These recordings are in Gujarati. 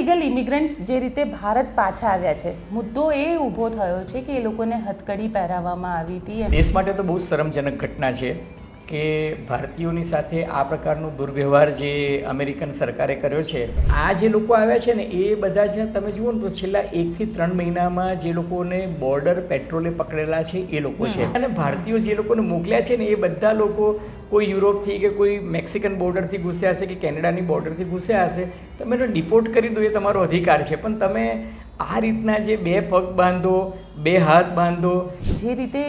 ઇલીગલ ઇમિગ્રન્ટ્સ જે રીતે ભારત પાછા આવ્યા છે, મુદ્દો એ ઊભો થયો છે કે એ લોકોને હથકડી પહેરાવવામાં આવી હતી. દેશ માટે તો બહુ શરમજનક ઘટના છે કે ભારતીયોની સાથે આ પ્રકારનો દુર્વ્યવહાર જે અમેરિકન સરકારે કર્યો છે. આ જે લોકો આવ્યા છે ને એ બધા છે, તમે જુઓ ને તો છેલ્લા 1 થી 3 મહિનામાં જે લોકોને બોર્ડર પેટ્રોલે પકડેલા છે એ લોકો છે. અને ભારતીયો જે લોકોને મોકલ્યા છે ને એ બધા લોકો કોઈ યુરોપથી કે કોઈ મેક્સિકન બોર્ડરથી ઘૂસ્યા હશે કે કેનેડાની બોર્ડરથી ઘૂસ્યા હશે. તમે એને ડિપોર્ટ કરી દો એ તમારો અધિકાર છે, પણ તમે આ રીતના જે 2 પગ બાંધો, 2 હાથ બાંધો, જે રીતે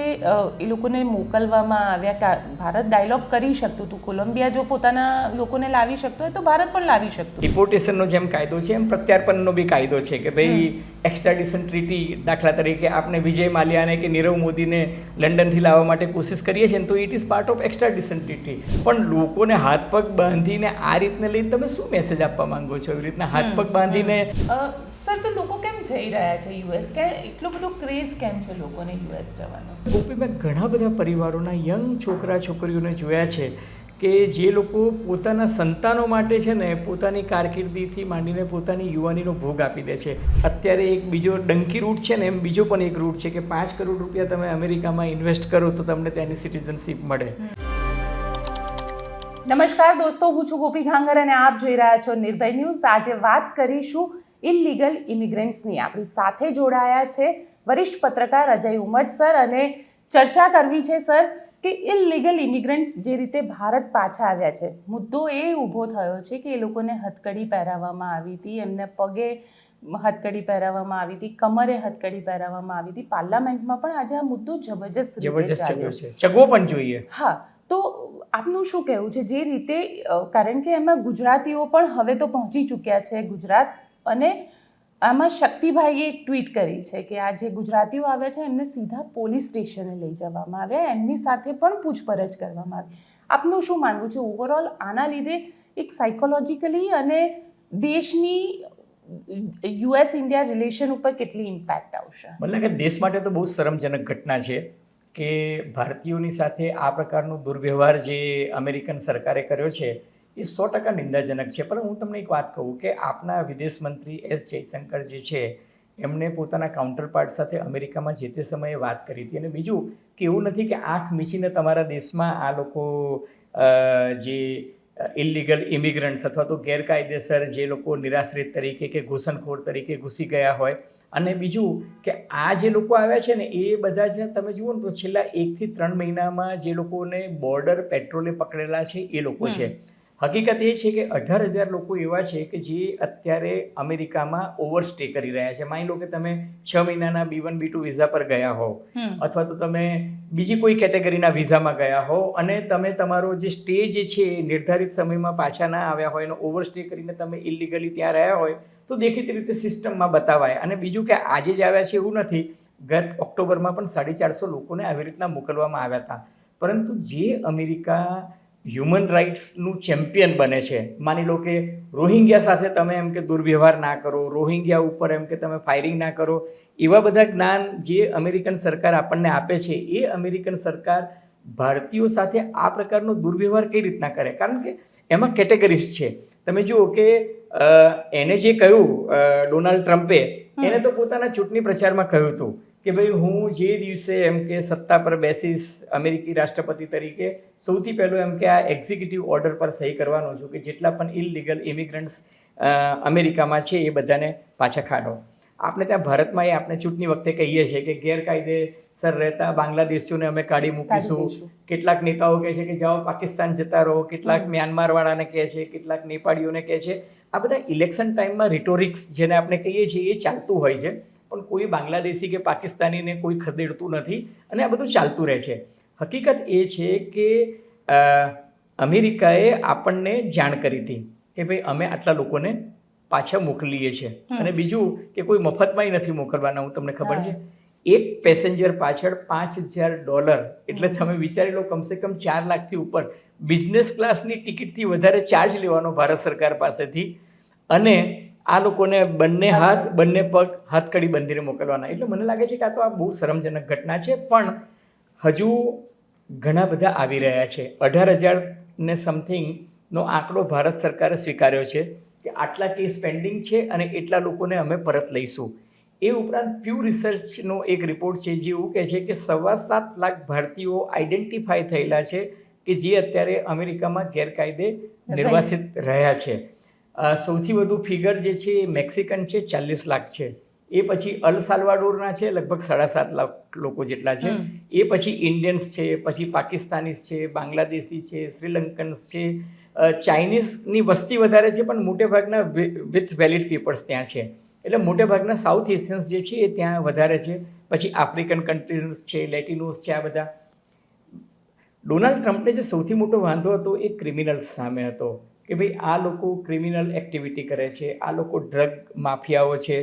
એ લોકોને મોકલવામાં આવ્યા, ભારત ડાયલોગ કરી શકતું હતું. કોલંબિયા જો પોતાના લોકોને લાવી શકતો હોય તો ભારત પણ લાવી શકતું. ડિપોર્ટેશનનો જેમ કાયદો છે એમ પ્રત્યાર્પણનો બી કાયદો છે કે ભાઈ એક્સ્ટ્રાડિશન ટ્રીટી, દાખલા તરીકે આપણે વિજય માલ્યાને કે નીરવ મોદીને લંડનથી લાવવા માટે કોશિશ કરીએ છીએ ને તો it is part of extradition treaty. પણ લોકોને હાથ પગ બાંધીને આ રીતને લઈને તમે શું મેસેજ આપવા માંગો છો? એવી રીતના હાથ પગ બાંધીને સર, તો લોકો કેમ જઈ રહ્યા છે યુએસ? કે એટલો બધો ક્રેઝ કેમ છે લોકોને યુએસ જવાનો? ગોપી, મેં ઘણા બધા પરિવારોના યંગ છોકરા છોકરીઓને જોયા છે કે જે લોકો પોતાના સંતાનો માટે છે ને પોતાની કારકિર્દીથી માંડીને પોતાની યુવાનીનો ભોગ આપી દે છે. અત્યારે એક બીજો ડંકી રૂટ છે ને એમ બીજો પણ એક રૂટ છે કે 5 કરોડ રૂપિયા તમે અમેરિકામાં ઇન્વેસ્ટ કરો તો તમને ત્યાંની સિટીઝનશીપ મળે. નમસ્કાર દોસ્તો, હું છું ગોપી ઘાંગર અને આપ જોઈ રહ્યા છો નિર્ભય ન્યૂઝ. આજે વાત કરીશું ઇલીગલ ઇમિગ્રન્ટ્સની. આપણી સાથે જોડાયા છે વરિષ્ઠ પત્રકાર અજય ઉમટ સર, અને ચર્ચા કરવી છે સર કે ઇલીગલ ઇમિગ્રન્ટ્સ જે રીતે ભારત પાછા આવ્યા છે, મુદ્દો એ ઊભો થયો છે કે એ લોકોને હથકડી પહેરાવવામાં આવી હતી, એમને પગે હથકડી પહેરાવવામાં આવી હતી, કમરે હથકડી પહેરાવવામાં આવી હતી. પાર્લામેન્ટમાં પણ આજે આ મુદ્દો જબરજસ્ત ચગ્યો છે, ચગવો પણ જોઈએ. હા, તો આપનું શું કહેવું છે? જે રીતે, કારણ કે એમાં ગુજરાતીઓ પણ હવે તો પહોંચી ચૂક્યા છે ગુજરાત, અને આમાં શક્તિભાઈએ એક ટ્વીટ કરી છે કે આ જે ગુજરાતીઓ આવ્યા છે એમને સીધા પોલીસ સ્ટેશને લઈ જવામાં આવ્યા, એમની સાથે પણ પૂછપરછ કરવામાં આવી. આપનું શું માનવું છે ઓવરઓલ આના લીધે એક સાયકોલોજીકલી અને દેશની યુએસ ઇન્ડિયા રિલેશન ઉપર કેટલી ઇમ્પેક્ટ આવશે? મને લાગે દેશ માટે તો બહુ શરમજનક ઘટના છે કે ભારતીયોની સાથે આ પ્રકારનો દુર્વ્યવહાર જે અમેરિકન સરકારે કર્યો છે એ 100% નિંદાજનક છે. પણ હું તમને એક વાત કહું કે આપના વિદેશ મંત્રી એસ જયશંકર જે છે એમણે પોતાના કાઉન્ટરપાર્ટ સાથે અમેરિકામાં જે તે સમયે વાત કરી હતી. અને બીજું કે એવું નથી કે આંખ મીચીને તમારા દેશમાં આ લોકો જે ઇલીગલ ઇમિગ્રન્ટ્સ અથવા તો ગેરકાયદેસર જે લોકો નિરાશ્રિત તરીકે કે ઘૂસણખોર તરીકે ઘૂસી ગયા હોય. અને બીજું કે આ જે લોકો આવ્યા છે ને એ બધા છે, તમે જુઓ ને તો છેલ્લા 1 થી 3 મહિનામાં જે લોકોને બોર્ડર પેટ્રોલે પકડેલા છે એ લોકો છે. હકીકત એ છે કે 18,000 લોકો એવા છે કે જે અત્યારે અમેરિકામાં ઓવરસ્ટે કરી રહ્યા છે. માની લો કે તમે 6 મહિનાના B1 B2 વિઝા પર ગયા હોવ, અથવા તો તમે બીજી કોઈ કેટેગરીના વિઝામાં ગયા હોવ અને તમે તમારો જે સ્ટે જે છે એ નિર્ધારિત સમયમાં પાછા ના આવ્યા હોય અને ઓવરસ્ટે કરીને તમે ઇલીગલી ત્યાં રહ્યા હોય તો દેખીતી રીતે સિસ્ટમમાં બતાવાય. અને બીજું કે આજે જ આવ્યા છે એવું નથી, ગત ઓક્ટોબરમાં પણ 450 લોકોને આવી રીતના મોકલવામાં આવ્યા હતા. પરંતુ જે અમેરિકા હ્યુમન રાઇટ્સનું ચેમ્પિયન બને છે, માની લો કે રોહિંગ્યા સાથે તમે એમ કે દુર્વ્યવહાર ના કરો, રોહિંગ્યા ઉપર એમ કે તમે ફાયરિંગ ના કરો, એવા બધા જ્ઞાન જે અમેરિકન સરકાર આપણને આપે છે, એ અમેરિકન સરકાર ભારતીયો સાથે આ પ્રકારનો દુર્વ્યવહાર કઈ રીતના કરે? કારણ કે એમાં કેટેગરીઝ છે. તમે જુઓ કે એને જે કહ્યું ડોનાલ્ડ ટ્રમ્પે, એને તો પોતાના ચૂંટણી પ્રચારમાં કહ્યું હતું કે ભાઈ હું જે દિવસે એમ કે સત્તા પર બેસીશ અમેરિકી રાષ્ટ્રપતિ તરીકે, સૌથી પહેલું એમ કે આ એક્ઝિક્યુટિવ ઓર્ડર પર સહી કરવાનો છું કે જેટલા પણ ઇલીગલ ઇમિગ્રન્ટ્સ અમેરિકામાં છે એ બધાને પાછા કાઢો. આપણે ત્યાં ભારતમાં એ આપણે ચૂંટણી વખતે કહીએ છીએ કે ગેરકાયદેસર રહેતા બાંગ્લાદેશીઓને અમે કાઢી મૂકીશું. કેટલાક નેતાઓ કહે છે કે જાઓ પાકિસ્તાન જતા રહો, કેટલાક મ્યાનમારવાળાને કહે છે, કેટલાક નેપાળીઓને કહે છે. આ બધા ઇલેક્શન ટાઈમમાં રિટોરિક્સ જેને આપણે કહીએ છીએ એ ચાલતું હોય છે, પણ કોઈ બાંગ્લાદેશી કે પાકિસ્તાનીને કોઈ ખદેડતું નથી અને આ બધું ચાલતું રહે છે. હકીકત એ છે કે અમેરિકાએ આપણને જાણ કરી હતી કે ભાઈ અમે આટલા લોકોને પાછા મોકલીએ છીએ. અને બીજું કે કોઈ મફતમાંય નથી મોકલવાના. હું તમને ખબર છે, એક પેસેન્જર પાછળ $5,000, એટલે તમે વિચારી લો કમસે કમ 4 લાખથી ઉપર બિઝનેસ ક્લાસની ટિકિટથી વધારે ચાર્જ લેવાનો ભારત સરકાર પાસેથી. અને આ લોકોને બંને હાથ બંને પગ હાથકડી બંધીને મોકલવાના. એટલે મને લાગે છે કે આ તો આ બહુ શરમજનક ઘટના છે. પણ હજુ ઘણા બધા આવી રહ્યા છે. 18,000 ને સમથિંગનો આંકડો ભારત સરકારે સ્વીકાર્યો છે કે આટલા કેસ પેન્ડિંગ છે અને એટલા લોકોને અમે પરત લઈશું. એ ઉપરાંત પ્યુ રિસર્ચનો એક રિપોર્ટ છે જે એવું કહે છે કે 7.25 લાખ ભારતીયો આઈડેન્ટિફાય થયેલા છે કે જે અત્યારે અમેરિકામાં ગેરકાયદે નિર્વાસિત રહ્યા છે. સૌથી વધુ ફિગર જે છે એ મેક્સિકન છે, 40 લાખ છે. એ પછી અલ સાલ્વાડોરના છે, લગભગ 7.5 લાખ લોકો જેટલા છે. એ પછી ઇન્ડિયન્સ છે, પછી પાકિસ્તાનીઝ છે, બાંગ્લાદેશી છે, શ્રીલંકન્સ છે, ચાઇનીઝની વસ્તી વધારે છે પણ મોટેભાગના વિથ વેલિડ પેપર્સ ત્યાં છે. એટલે મોટેભાગના સાઉથ એશિયન્સ જે છે એ ત્યાં વધારે છે. પછી આફ્રિકન કન્ટ્રીઝ છે, લેટિનોસ છે, આ બધા. ડોનાલ્ડ ટ્રમ્પને જે સૌથી મોટો વાંધો હતો એ ક્રિમિનલ્સ સામે હતો કે ભાઈ આ લોકો ક્રિમિનલ એક્ટિવિટી કરે છે, આ લોકો ડ્રગ માફિયાઓ છે.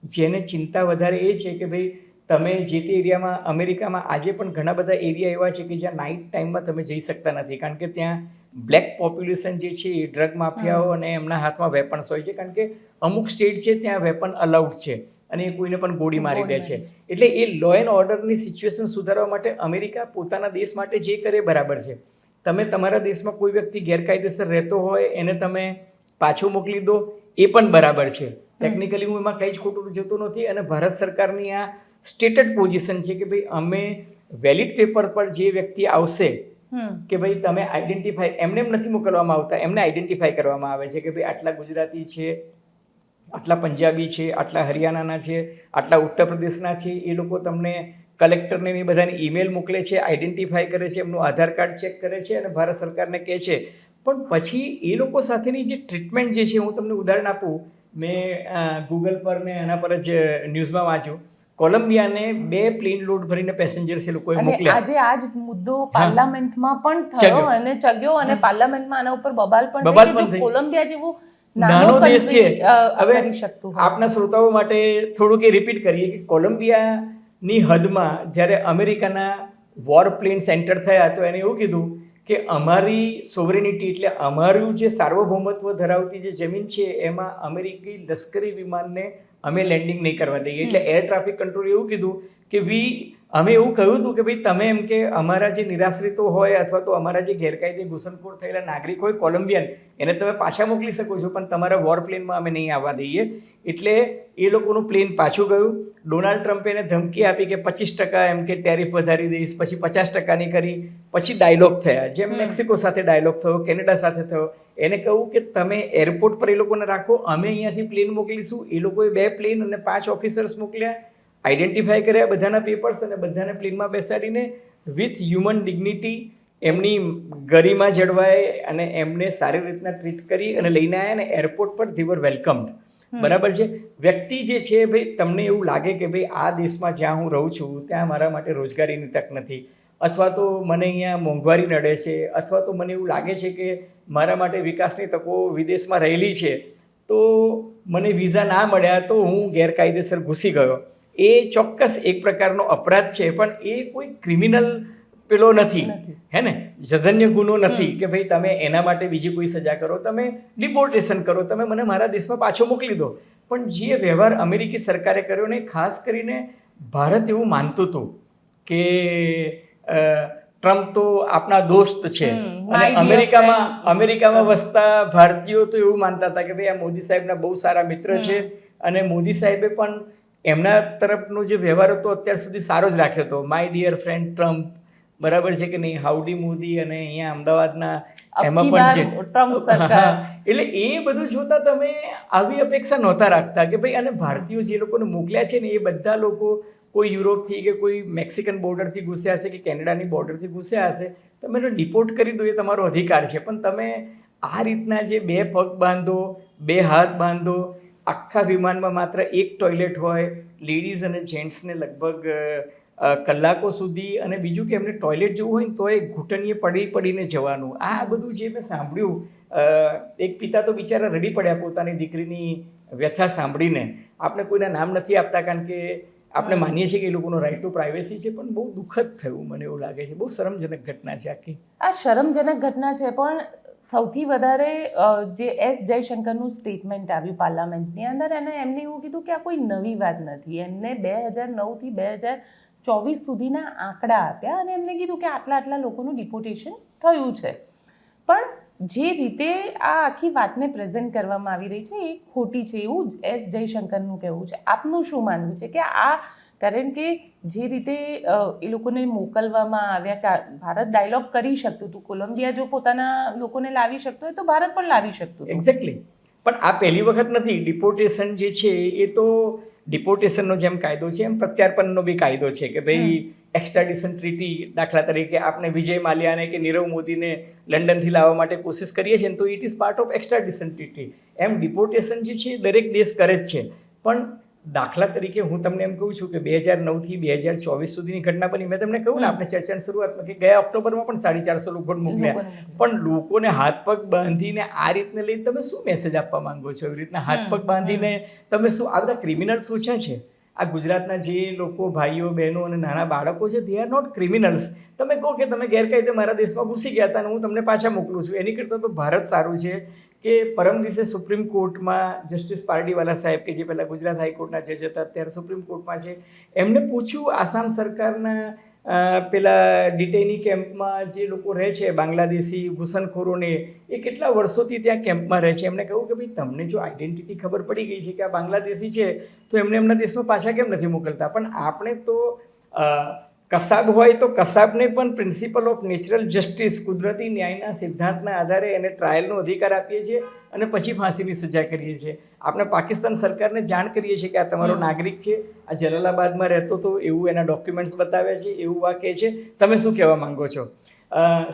જેને ચિંતા વધારે એ છે કે ભાઈ તમે જે તે એરિયામાં, અમેરિકામાં આજે પણ ઘણા બધા એરિયા એવા છે કે જ્યાં નાઇટ ટાઈમમાં તમે જઈ શકતા નથી કારણ કે ત્યાં બ્લેક પોપ્યુલેશન જે છે એ ડ્રગ માફિયાઓ અને એમના હાથમાં વેપન્સ હોય છે કારણ કે અમુક સ્ટેટ છે ત્યાં વેપન અલાઉડ છે અને એ કોઈને પણ ગોળી મારી દે છે. એટલે એ લો એન્ડ ઓર્ડરની સિચ્યુએશન સુધારવા માટે અમેરિકા પોતાના દેશ માટે જે કરે બરાબર છે. તમે તમારા દેશમાં કોઈ વ્યક્તિ ગેરકાયદેસર રહેતો હોય એને તમે પાછો મોકલી દો એ પણ બરાબર છે. ટેકનિકલી હું એમાં કંઈ જ ખોટું જતું નથી અને ભારત સરકારની આ સ્ટેટેડ પોઝિશન છે કે ભાઈ અમે વેલિડ પેપર પર જે વ્યક્તિ આવશે કે ભાઈ તમે આઈડેન્ટિફાઈ, એમને એમ નથી મોકલવામાં આવતા, એમને આઈડેન્ટિફાઈ કરવામાં આવે છે કે ભાઈ આટલા ગુજરાતી છે, આટલા પંજાબી છે, આટલા હરિયાણાના છે, આટલા ઉત્તર પ્રદેશના છે. એ લોકો તમને કલેક્ટરને એ બધાને ઈમેલ મોકલે છે, આઈડેન્ટિફાઈ કરે છે, એમનું આધાર કાર્ડ ચેક કરે છે અને ભારત સરકારને કહે છે. પણ પછી એ લોકો સાથેની જે ટ્રીટમેન્ટ જે છે, હું તમને ઉદાહરણ આપું, મેં ગૂગલ પર ને એના પર જ ન્યૂઝમાં વાંચ્યું, કોલંબિયાને 2 પ્લેન લોડ ભરીને પેસેન્જર્સ એ લોકોએ મોકલ્યા. આજે આ જ મુદ્દો પાર્લામેન્ટમાં પણ થયો અને ચગ્યો અને પાર્લામેન્ટમાં આના ઉપર બબાલ પણ થઈ કે કોલંબિયા જેવું નાનો દેશ છે. હવે આપના શ્રોતાઓ માટે થોડુંક એ રિપીટ કરીએ કે કોલંબિયાની હદમાં જ્યારે અમેરિકાના વોર પ્લેન સેન્ટર થયા તો એને એવું કીધું કે અમારી સોવરેનિટી એટલે અમારું જે સાર્વભૌમત્વ ધરાવતી જે જમીન છે એમાં અમેરિકી લશ્કરી વિમાનને અમે લેન્ડિંગ નહીં કરવા દઈએ. એટલે એર ટ્રાફિક કંટ્રોલે એવું કીધું કે અમે એવું કહ્યું હતું કે ભાઈ તમે એમ કે અમારા જે નિરાશ્રિતો હોય અથવા તો અમારા જે ગેરકાયદે ઘૂસણખોર થયેલા નાગરિક હોય કોલંબિયન, એને તમે પાછા મોકલી શકો છો પણ તમારા વોર પ્લેનમાં અમે નહીં આવવા દઈએ. એટલે એ લોકોનું પ્લેન પાછું ગયું. ડોનાલ્ડ ટ્રમ્પે એને ધમકી આપી કે 25% એમ કે ટેરિફ વધારી દઈશ, પછી 50%ની કરી. પછી ડાયલોગ થયા, જેમ મેક્સિકો સાથે ડાયલોગ થયો, કેનેડા સાથે થયો. એને કહ્યું કે તમે એરપોર્ટ પર એ લોકોને રાખો, અમે અહીંયાથી પ્લેન મોકલીશું. એ લોકોએ 2 પ્લેન અને 5 ઓફિસર્સ મોકલ્યા, આઈડેન્ટિફાઈ કર્યા બધાના પેપર્સ અને બધાને પ્લેનમાં બેસાડીને વિથ હ્યુમન ડિગ્નિટી એમની ગરિમા જળવાય અને એમને સારી રીતના ટ્રીટ કરી અને લઈને આવ્યા અને એરપોર્ટ પર ધે વર વેલકમ્ડ. બરાબર છે. વ્યક્તિ જે છે ભાઈ, તમને એવું લાગે કે ભાઈ આ દેશમાં જ્યાં હું રહું છું ત્યાં મારા માટે રોજગારીની તક નથી, અથવા તો મને અહીંયા મોંઘવારી નડે છે, અથવા તો મને એવું લાગે છે કે મારા માટે વિકાસની તકો વિદેશમાં રહેલી છે, તો મને વિઝા ના મળ્યા તો હું ગેરકાયદેસર ઘૂસી ગયો. એ ચોક્કસ એક પ્રકારનો અપરાધ છે પણ એ કોઈ ક્રિમિનલ પેલો નથી, હે ને, જધન્ય ગુનો નથી કે ભાઈ તમે એના માટે બીજી કોઈ સજા કરો, તમે ડિપોર્ટેશન કરો, તમે મને મારા દેશમાં પાછો મોકલી દો. પણ જે વ્યવહાર અમેરિકી સરકારે કર્યો ને, ખાસ કરીને ભારત એવું માનતું હતું કે ટ્રમ્પ તો આપણા દોસ્ત છે અને અમેરિકામાં વસતા ભારતીયો તો એવું માનતા હતા કે ભાઈ આ મોદી સાહેબના બહુ સારા મિત્ર છે અને મોદી સાહેબે પણ એમના તરફનો જે વ્યવહાર હતો અત્યાર સુધી સારો જ રાખ્યો હતો. માય ડિયર ફ્રેન્ડ ટ્રમ્પ, બરાબર છે કે નહીં, હાઉડી મોદી, અને અહીંયા અમદાવાદના એમાં પણ છે. એટલે એ બધું જોતા તમે આવી અપેક્ષા નહોતા રાખતા કે ભાઈ, અને ભારતીયો જે લોકોને મોકલ્યા છે ને એ બધા લોકો કોઈ યુરોપથી કે કોઈ મેક્સિકન બોર્ડરથી ઘૂસ્યા હશે કે કેનેડાની બોર્ડરથી ઘૂસ્યા હશે, તમે એને ડિપોર્ટ કરી દો એ તમારો અધિકાર છે. પણ તમે આ રીતના જે 2 પગ બાંધો, 2 હાથ બાંધો, આખા વિમાનમાં માત્ર 1 ટોયલેટ હોય, લેડીઝ અને જેન્ટ્સને લગભગ કલાકો સુધી, અને બીજું કે એમને ટોયલેટ જવું હોય ને તો એ ઘૂંટણીએ પડીને જવાનું. આ બધું જે મેં સાંભળ્યું, એક પિતા તો બિચારા રડી પડ્યા પોતાની દીકરીની વ્યથા સાંભળીને. આપણે કોઈના નામ નથી આપતા કારણ કે આપણે માનીએ છીએ કે એ લોકોનો રાઇટ ટુ પ્રાઇવેસી છે, પણ બહુ દુઃખદ થયું, મને એવું લાગે છે. બહુ શરમજનક ઘટના છે આખી. આ શરમજનક ઘટના છે, પણ સૌથી વધારે જે એસ જયશંકરનું સ્ટેટમેન્ટ આવ્યું પાર્લામેન્ટની અંદર, અને એમને એવું કીધું કે આ કોઈ નવી વાત નથી. એમને 2009થી 2024 સુધીના આંકડા આપ્યા અને એમને કીધું કે આટલા લોકોનું ડિપોર્ટેશન થયું છે. પણ જે રીતે આ આખી વાતને પ્રેઝન્ટ કરવામાં આવી રહી છે એ ખોટી છે એવું એસ જયશંકરનું કહેવું છે. આપનું શું માનવું છે કે આ, કારણ કે જે રીતે એ લોકોને મોકલવામાં આવ્યા, ભારત ડાયલોગ કરી શકતું હતું, કોલંબિયા જો પોતાના લોકોને લાવી શકતો હોય તો ભારત પણ લાવી શકતું હતું. એક્ઝેક્ટલી. પણ આ પહેલી વખત નથી. ડિપોર્ટેશન જે છે એ તો ડિપોર્ટેશનનો જેમ કાયદો છે એમ પ્રત્યાર્પણનો બી કાયદો છે કે ભાઈ એક્સ્ટ્રાડિશન ટ્રીટી, દાખલા તરીકે આપણે વિજય માલ્યાને કે નીરવ મોદીને લંડનથી લાવવા માટે કોશિશ કરીએ છીએ તો it is part of extradition treaty. એમ ડિપોર્ટેશન જે છે દરેક દેશ કરે જ છે. પણ દાખલા તરીકે હું તમને એમ કહું છું કે 2009થી 2024 સુધીની ઘટના બની. મેં તમને કહ્યું ને આપણે ચર્ચાની શરૂઆતમાં કે ગયા ઓક્ટોબરમાં પણ 450 લોકો મોકલ્યા. પણ લોકોને હાથ પગ બાંધીને આ રીતને લઈને તમે શું મેસેજ આપવા માંગો છો? એવી રીતના હાથ પગ બાંધીને તમે શું, આ બધા ક્રિમિનલ્સ ઓછા છે? આ ગુજરાતના જે લોકો, ભાઈઓ બહેનો અને નાના બાળકો છે, દે આર નોટ ક્રિમિનલ્સ. તમે કહો કે તમે ગેરકાયદે મારા દેશમાં ઘૂસી ગયા હતા અને હું તમને પાછા મોકલું છું, એની કરતાં તો ભારત સારું છે. કે પરમ દિવસે સુપ્રીમ કોર્ટમાં જસ્ટિસ પારડીવાલા સાહેબ કે જે પહેલાં ગુજરાત હાઈકોર્ટના જજ હતા અત્યારે સુપ્રીમ કોર્ટમાં છે, એમને પૂછ્યું આસામ સરકારના પેલા ડિટેની કેમ્પમાં જે લોકો રહે છે બાંગ્લાદેશી ઘૂસણખોરોને, એ કેટલા વર્ષોથી ત્યાં કેમ્પમાં રહે છે. એમને કહ્યું કે ભાઈ તમને જો આઈડેન્ટિટી ખબર પડી ગઈ છે કે આ બાંગ્લાદેશી છે તો એમને એમના દેશમાં પાછા કેમ નથી મોકલતા? પણ આપણે તો કસાબ હોય તો કસાબને પણ પ્રિન્સિપલ ઓફ નેચરલ જસ્ટિસ, કુદરતી ન્યાયના સિદ્ધાંતના આધારે એને ટ્રાયલનો અધિકાર આપીએ છીએ અને પછી ફાંસીની સજા કરીએ છીએ. આપણે પાકિસ્તાન સરકારને જાણ કરીએ છીએ કે આ તમારો નાગરિક છે, આ જલાલાબાદમાં રહેતો તો એવું એના ડોક્યુમેન્ટ્સ બતાવ્યા છે, એવું આ કહે છે, તમે શું કહેવા માંગો છો?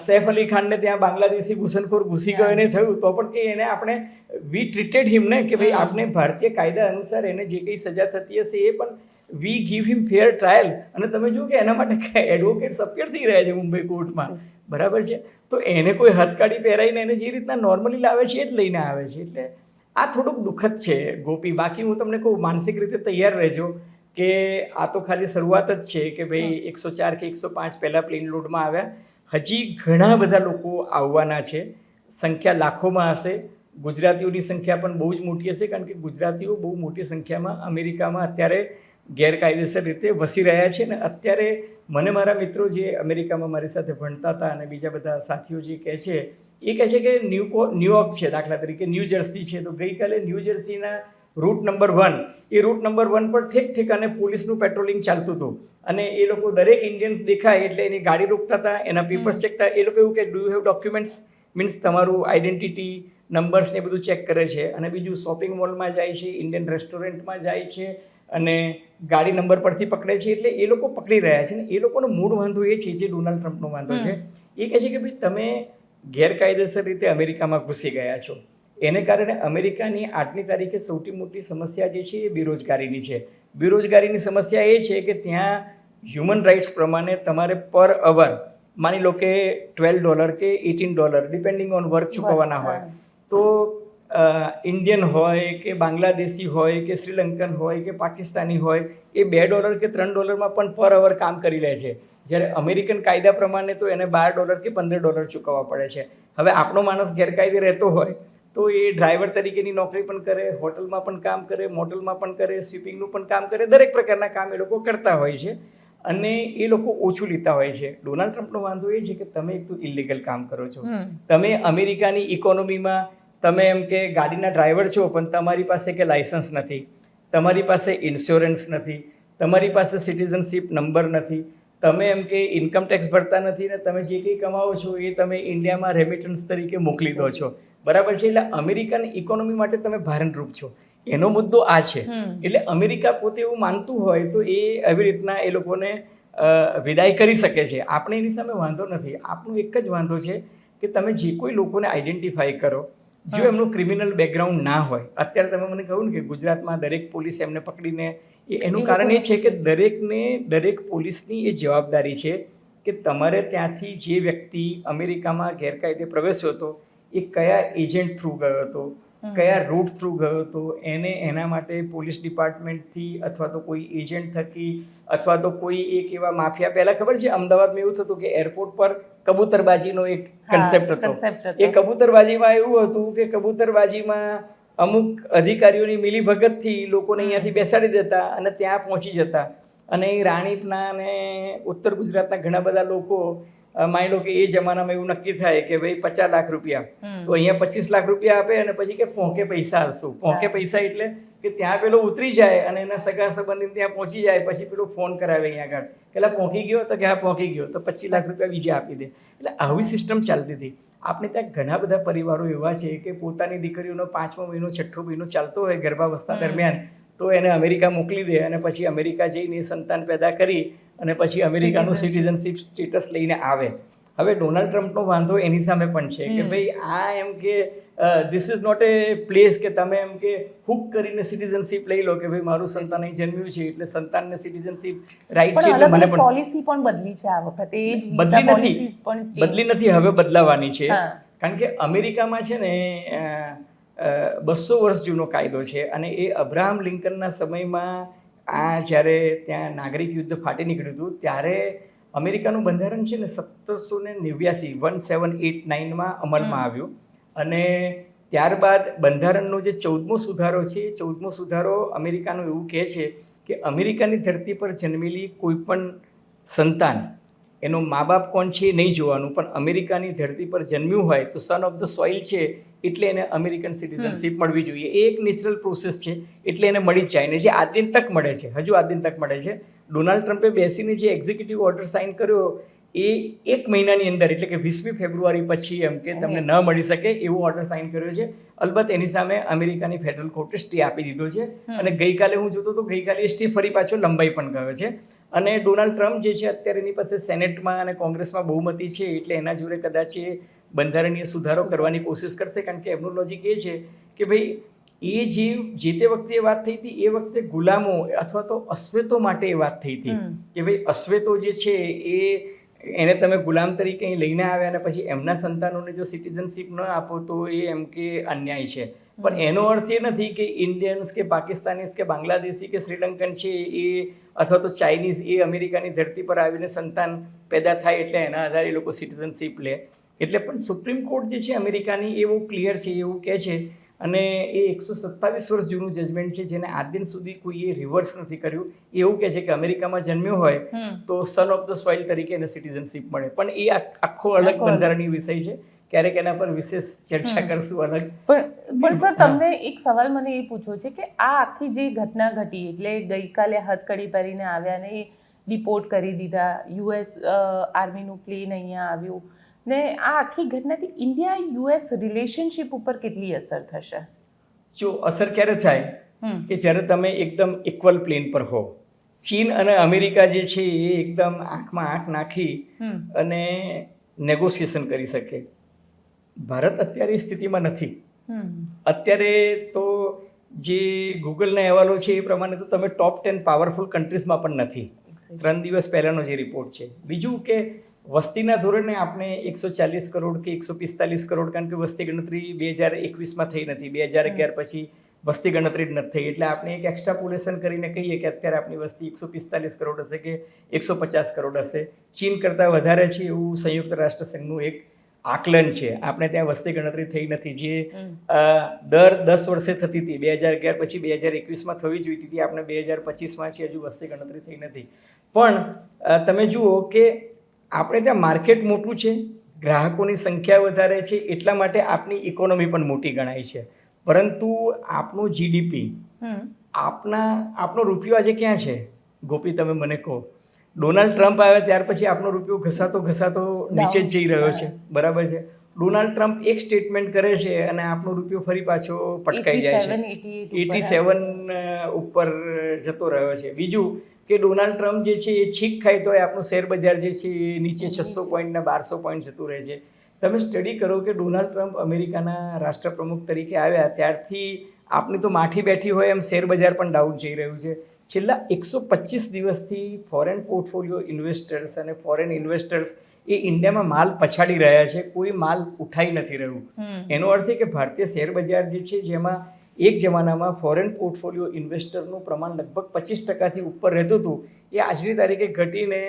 સૈફ અલી ખાનને ત્યાં બાંગ્લાદેશી ઘૂસણખોર ઘૂસી ગયો એને થયું તો પણ એને આપણે વી ટ્રીટેડ હિમ ને કે ભાઈ આપણે ભારતીય કાયદા અનુસાર એને જે કંઈ સજા થતી હશે એ પણ we give him fair trial. અને તમે જુઓ કે એના માટે એડવોકેટ્સ અપિયર થઈ રહ્યા છે મુંબઈ કોર્ટમાં, બરાબર છે? તો એને કોઈ હથકડી પહેરાઈને એને જે રીતના નોર્મલી લાવે છે એ જ લઈને આવે છે. એટલે આ થોડુંક દુઃખદ છે ગોપી. બાકી હું તમને કહું, માનસિક રીતે તૈયાર રહેજો કે આ તો ખાલી શરૂઆત જ છે કે ભાઈ 104 કે 105 પહેલાં પ્લેન લોડમાં આવ્યા, હજી ઘણા બધા લોકો આવવાના છે, સંખ્યા લાખોમાં હશે. ગુજરાતીઓની સંખ્યા પણ બહુ જ મોટી હશે કારણ કે ગુજરાતીઓ બહુ મોટી સંખ્યામાં અમેરિકામાં અત્યારે ગેરકાયદેસર રીતે વસી રહ્યા છે. ને અત્યારે મને મારા મિત્રો જે અમેરિકામાં મારી સાથે ભણતા હતા અને બીજા બધા સાથીઓ જે કહે છે, એ કહે છે કે ન્યુયોર્ક છે દાખલા તરીકે, ન્યૂ જર્સી છે, તો ગઈકાલે ન્યૂ જર્સીના રૂટ નંબર 1, એ રૂટ નંબર 1 પર ઠેક ઠેકાને પોલીસનું પેટ્રોલિંગ ચાલતું હતું અને એ લોકો દરેક ઇન્ડિયન્સ દેખાય એટલે એની ગાડી રોકતા હતા, એના પેપર્સ ચેક કરતા. એ લોકો એવું કે do you have documents, means તમારું આઈડેન્ટિટી નંબર્સ ને બધું ચેક કરે છે. અને બીજું શોપિંગ મોલમાં જાય છે, ઇન્ડિયન રેસ્ટોરન્ટમાં જાય છે અને ગાડી નંબર પરથી પકડે છે. એટલે એ લોકો પકડી રહ્યા છે ને એ લોકોનો મૂળ વાંધો એ છે જે ડોનાલ્ડ ટ્રમ્પનો વાંધો છે. એ કહે છે કે ભાઈ તમે ગેરકાયદેસર રીતે અમેરિકામાં ઘૂસી ગયા છો, એને કારણે અમેરિકાની આજની તારીખે સૌથી મોટી સમસ્યા જે છે એ બેરોજગારીની છે. બેરોજગારીની સમસ્યા એ છે કે ત્યાં હ્યુમન રાઇટ્સ પ્રમાણે તમારે પર અવર માની લો કે $12 કે $18 ડિપેન્ડિંગ ઓન વર્ક ચૂકવવાના હોય. તો ઇન્ડિયન હોય કે બાંગ્લાદેશી હોય કે શ્રીલંકન હોય કે પાકિસ્તાની હોય, એ $2 કે $3 પણ પર અવર કામ કરી લે છે. જ્યારે અમેરિકન કાયદા પ્રમાણે તો એને $12 કે $15 ચૂકવવા પડે છે. હવે આપણો માણસ ગેરકાયદે રહેતો હોય તો એ ડ્રાઈવર તરીકેની નોકરી પણ કરે, હોટલમાં પણ કામ કરે, મોટલમાં પણ કરે, સ્વીપિંગનું પણ કામ કરે, દરેક પ્રકારના કામ એ લોકો કરતા હોય છે અને એ લોકો ઓછું લેતા હોય છે. ડોનાલ્ડ ટ્રમ્પનો વાંધો એ છે કે તમે એક તો ઇલીગલ કામ કરો છો, તમે અમેરિકાની ઇકોનોમીમાં તમે એમ કે ગાડીના ડ્રાઈવર છો પણ તમારી પાસે કે લાયસન્સ નથી, તમારી પાસે ઇન્સ્યોરન્સ નથી, તમારી પાસે સિટીઝનશીપ નંબર નથી, તમે એમ કે ઇન્કમ ટેક્સ ભરતા નથી ને તમે જે કંઈ કમાવો છો એ તમે ઇન્ડિયામાં રેમિટન્સ તરીકે મોકલી દો છો, બરાબર છે? એટલે અમેરિકન ઇકોનોમી માટે તમે ભારણરૂપ છો. એનો મુદ્દો આ છે. એટલે અમેરિકા પોતે એવું માનતું હોય તો એ આવી રીતના એ લોકોને વિદાય કરી શકે છે. આપણે એની સામે વાંધો નથી. આપણો એક જ વાંધો છે કે તમે જે કોઈ લોકોને આઈડેન્ટિફાઈ કરો, જો એમનું ક્રિમિનલ બેકગ્રાઉન્ડ ના હોય. અત્યારે તમે મને કહ્યું ને કે ગુજરાતમાં દરેક પોલીસ એમને પકડીને, એનું કારણ એ છે કે દરેક પોલીસની એ જવાબદારી છે કે તમારે ત્યાંથી જે વ્યક્તિ અમેરિકામાં ગેરકાયદે પ્રવેશ્યો હતો એ કયા એજન્ટ થ્રુ ગયો હતો, કયા રૂટ થ્રુ ગયો હતો, એને એના માટે પોલીસ ડિપાર્ટમેન્ટથી અથવા તો કોઈ એજન્ટ થકી અથવા તો કોઈ એક એવા માફિયા, પહેલાં ખબર છે અમદાવાદમાં એવું થતું કે એરપોર્ટ પર કબૂતરબાજીનો એક કન્સેપ્ટ હતો. એ કબૂતરબાજીમાં એવું હતું કે કબૂતરબાજીમાં અમુક અધિકારીઓની મિલીભગતથી લોકોને અહીંયાથી બેસાડી દેતા અને ત્યાં પહોંચી જતા અને એ રાણીપના અને ઉત્તર ગુજરાતના ઘણા બધા લોકો માની લો કે એ જમાનામાં એવું નક્કી થાય કે ભાઈ 50 લાખ રૂપિયા, તો અહીંયા 25 લાખ રૂપિયા આપે અને પછી કે પોંકે પૈસા આલશું. પોંકે પૈસા એટલે કે ત્યાં પેલો ઉતરી જાય અને એના સગા સંબંધી ત્યાં પહોંચી જાય, પછી પેલો ફોન કરાવે અહીંયા આગળ, પેલા પહોંચી ગયો તો કે હા પહોંચી ગયો, તો 25 લાખ રૂપિયા બીજા આપી દે. એટલે આવી સિસ્ટમ ચાલતી હતી. આપણે ત્યાં ઘણા બધા પરિવારો એવા છે કે પોતાની દીકરીઓનો 5મો મહિનો 6ઠ્ઠો મહિનો ચાલતો હોય ગર્ભાવસ્થા દરમિયાન, તો એને અમેરિકા મોકલી દે અને પછી અમેરિકા જઈને સંતાન પેદા કરી અને પછી અમેરિકાનું સિટીઝનશીપ સ્ટેટસ લઈને આવે. હવે ડોનાલ્ડ ટ્રમ્પનો વાંધો એની સામે પણ છે કે ભાઈ આ એમ કે this is not a place કે તમે એમ કે હુક કરીને સિટીઝનશીપ લઈ લો કે ભાઈ મારું સંતાન અહીં જન્મ્યું છે એટલે સંતાનને સિટીઝનશીપ રાઈટ છે. એટલે મને પણ પોલિસી પણ બદલી છે આ વખતે, એ જ બદલી નથી, હવે બદલાવાની છે. કારણ કે અમેરિકામાં છે ને 200 વર્ષ જૂનો કાયદો છે અને એ અબ્રાહમ લિંકનના સમયમાં આ જ્યારે ત્યાં નાગરિક યુદ્ધ ફાટી નીકળ્યું હતું ત્યારે અમેરિકાનું બંધારણ છે ને 1789 અમલમાં આવ્યું. અને ત્યારબાદ બંધારણનો જે 14મો સુધારો છે, 14મો સુધારો અમેરિકાનો એવું કહે છે કે અમેરિકાની ધરતી પર જન્મેલી કોઈ પણ સંતાન, એનો મા બાપ કોણ છે એ નહીં જોવાનું, પણ અમેરિકાની ધરતી પર જન્મ્યું હોય તો સન ઓફ ધ સોઇલ છે એટલે એને અમેરિકન સિટીઝનશીપ મળવી જોઈએ. એ એક નેચરલ પ્રોસેસ છે એટલે એને મળી જ જાય. ને જે આદિન તક મળે છે, હજુ આદિન તક મળે છે. ડોનાલ્ડ ટ્રમ્પે બેસીને જે એક્ઝિક્યુટિવ ઓર્ડર સાઇન કર્યો એ 1 મહિનાની અંદર એટલે કે 20મી ફેબ્રુઆરી પછી એમ કે તમને ન મળી શકે એવો ઓર્ડર સાઇન કર્યો છે. અલબત્ત એની સામે અમેરિકાની ફેડરલ કોર્ટે સ્ટે આપી દીધો છે અને ગઈકાલે હું જોતો તો ગઈકાલે સ્ટે ફરી પાછો લંબાઈ પણ ગયો છે. અને ડોનાલ્ડ ટ્રમ્પ જે છે અત્યારે એની પાસે સેનેટમાં અને કોંગ્રેસમાં બહુમતી છે એટલે એના જોડે કદાચ એ બંધારણીય સુધારો કરવાની કોશિશ કરશે. કારણ કે એમનું લોજિક એ છે કે ભાઈ એ જે તે વખતે એ વાત થઈ હતી એ વખતે ગુલામો અથવા તો અશ્વેતો માટે એ વાત થઈ હતી કે ભાઈ અશ્વેતો જે છે એને તમે ગુલામ તરીકે અહીં લઈને આવ્યા અને પછી એમના સંતાનોને જો સિટીઝનશીપ ન આપો તો એ એમ કે અન્યાય છે. પણ એનો અર્થ એ નથી કે ઇન્ડિયન્સ કે પાકિસ્તાનીઝ કે બાંગ્લાદેશી કે શ્રીલંકન છે એ અથવા તો ચાઇનીઝ એ અમેરિકાની ધરતી પર આવીને સંતાન પેદા થાય એટલે એના આધારે એ લોકો સિટીઝનશીપ લે. એટલે પણ સુપ્રીમ કોર્ટ જે છે અમેરિકાની એ બહુ ક્લિયર છે, એવું કહે છે. અને એ 127 વર્ષ જૂનું જજમેન્ટ છે જેને આજ દિન સુધી કોઈએ રિવર્સ નથી કર્યું. એવું કહે છે કે અમેરિકામાં જન્મ્યો હોય તો સન ઓફ ધ સોઇલ તરીકે એને સિટીઝનશીપ મળે. પણ એ આખો અલગ બંધારણીય વિષય છે, ક્યારેક એના પર વિશેષ ચર્ચા કરશું અલગ. પણ સર તમને એક સવાલ મને એ પૂછવો છે કે આ આખી જે ઘટના ઘટી એટલે ગઈકાલે હથકડી પહેરીને આવ્યા ને ડિપોર્ટ કરી દીધા, US આર્મીનું પ્લેન અહીંયા આવ્યું ને આ આખી ઘટનાથી ઇન્ડિયા US રિલેશનશિપ ઉપર કેટલી અસર થશે? જો અસર ક્યારે થાય કે જ્યારે તમે એકદમ ઇક્વલ પ્લેન પર હો. ચીન અને અમેરિકા જે છે એ એકદમ આંખમાં આંખ નાખી અને નેગોશિએશન કરી શકે. ભારત અત્યારે એ સ્થિતિમાં નથી. અત્યારે તો જે ગૂગલના અહેવાલો છે એ પ્રમાણે તો તમે ટોપ 10 પાવરફુલ કન્ટ્રીઝમાં પણ નથી. 3 દિવસ પહેલાનો જે રિપોર્ટ છે. બીજું કે વસ્તીના ધોરણે આપણે 140 કરોડ કે 145 કરોડ, કારણ કે વસ્તી ગણતરી 2021માં થઈ નથી, 2011 પછી વસ્તી ગણતરી જ નથી થઈ. એટલે આપણે એક એક્સ્ટ્રાપોલેશન કરીને કહીએ કે અત્યારે આપણી વસ્તી 145 કરોડ હશે કે 150 કરોડ હશે. ચીન કરતાં વધારે છે એવું સંયુક્ત રાષ્ટ્ર સંઘનું એક આકલન છે. આપણે ત્યાં વસ્તી ગણતરી થઈ નથી, જે દર 10 વર્ષે થતી હતી. 2011 પછી 2021માં થવી જોઈતી હતી, આપણે 2025માં છે, હજુ વસ્તી ગણતરી થઈ નથી. પણ તમે જુઓ કે આપણે ત્યાં માર્કેટ મોટું છે, ગ્રાહકોની સંખ્યા વધારે છે, એટલા માટે આપણી ઇકોનોમી પણ મોટી ગણાય છે. પરંતુ આપણું GDP, આપણો રૂપિયો આજે ક્યાં છે ગોપી, તમે મને કહો. ડોનાલ્ડ ટ્રમ્પ આવ્યા ત્યાર પછી આપણો રૂપિયો ઘસાતો નીચે જ જઈ રહ્યો છે, બરાબર છે. ડોનાલ્ડ ટ્રમ્પ એક સ્ટેટમેન્ટ કરે છે અને આપણો રૂપિયો ફરી પાછો પટકાઈ જાય છે, 87 ઉપર જતો રહ્યો છે. બીજું કે ડોનાલ્ડ ટ્રમ્પ જે છે એ છીક ખાય તો આપણું શેર બજાર જે છે એ નીચે 600 પોઈન્ટ ને 1200 પોઈન્ટ જતું રહે છે. તમે સ્ટડી કરો કે ડોનાલ્ડ ટ્રમ્પ અમેરિકાના રાષ્ટ્રપ્રમુખ તરીકે આવ્યા ત્યારથી આપણી તો માઠી બેઠી હોય એમ શેર બજાર પણ ડાઉન જઈ રહ્યું છે. છેલ્લા 125 દિવસથી ફોરેન પોર્ટફોલિયો ઇન્વેસ્ટર્સ અને ફોરેન ઇન્વેસ્ટર્સ એ ઇન્ડિયામાં માલ પછાડી રહ્યા છે, કોઈ માલ ઉઠાઈ નથી રહ્યું. એનો અર્થ એ કે ભારતીય શેર બજાર જે છે જેમાં એક જમાનામાં ફોરેન પોર્ટફોલિયો ઇન્વેસ્ટરનું પ્રમાણ લગભગ 25% ઉપર રહેતું હતું, એ આજની તારીખે ઘટીને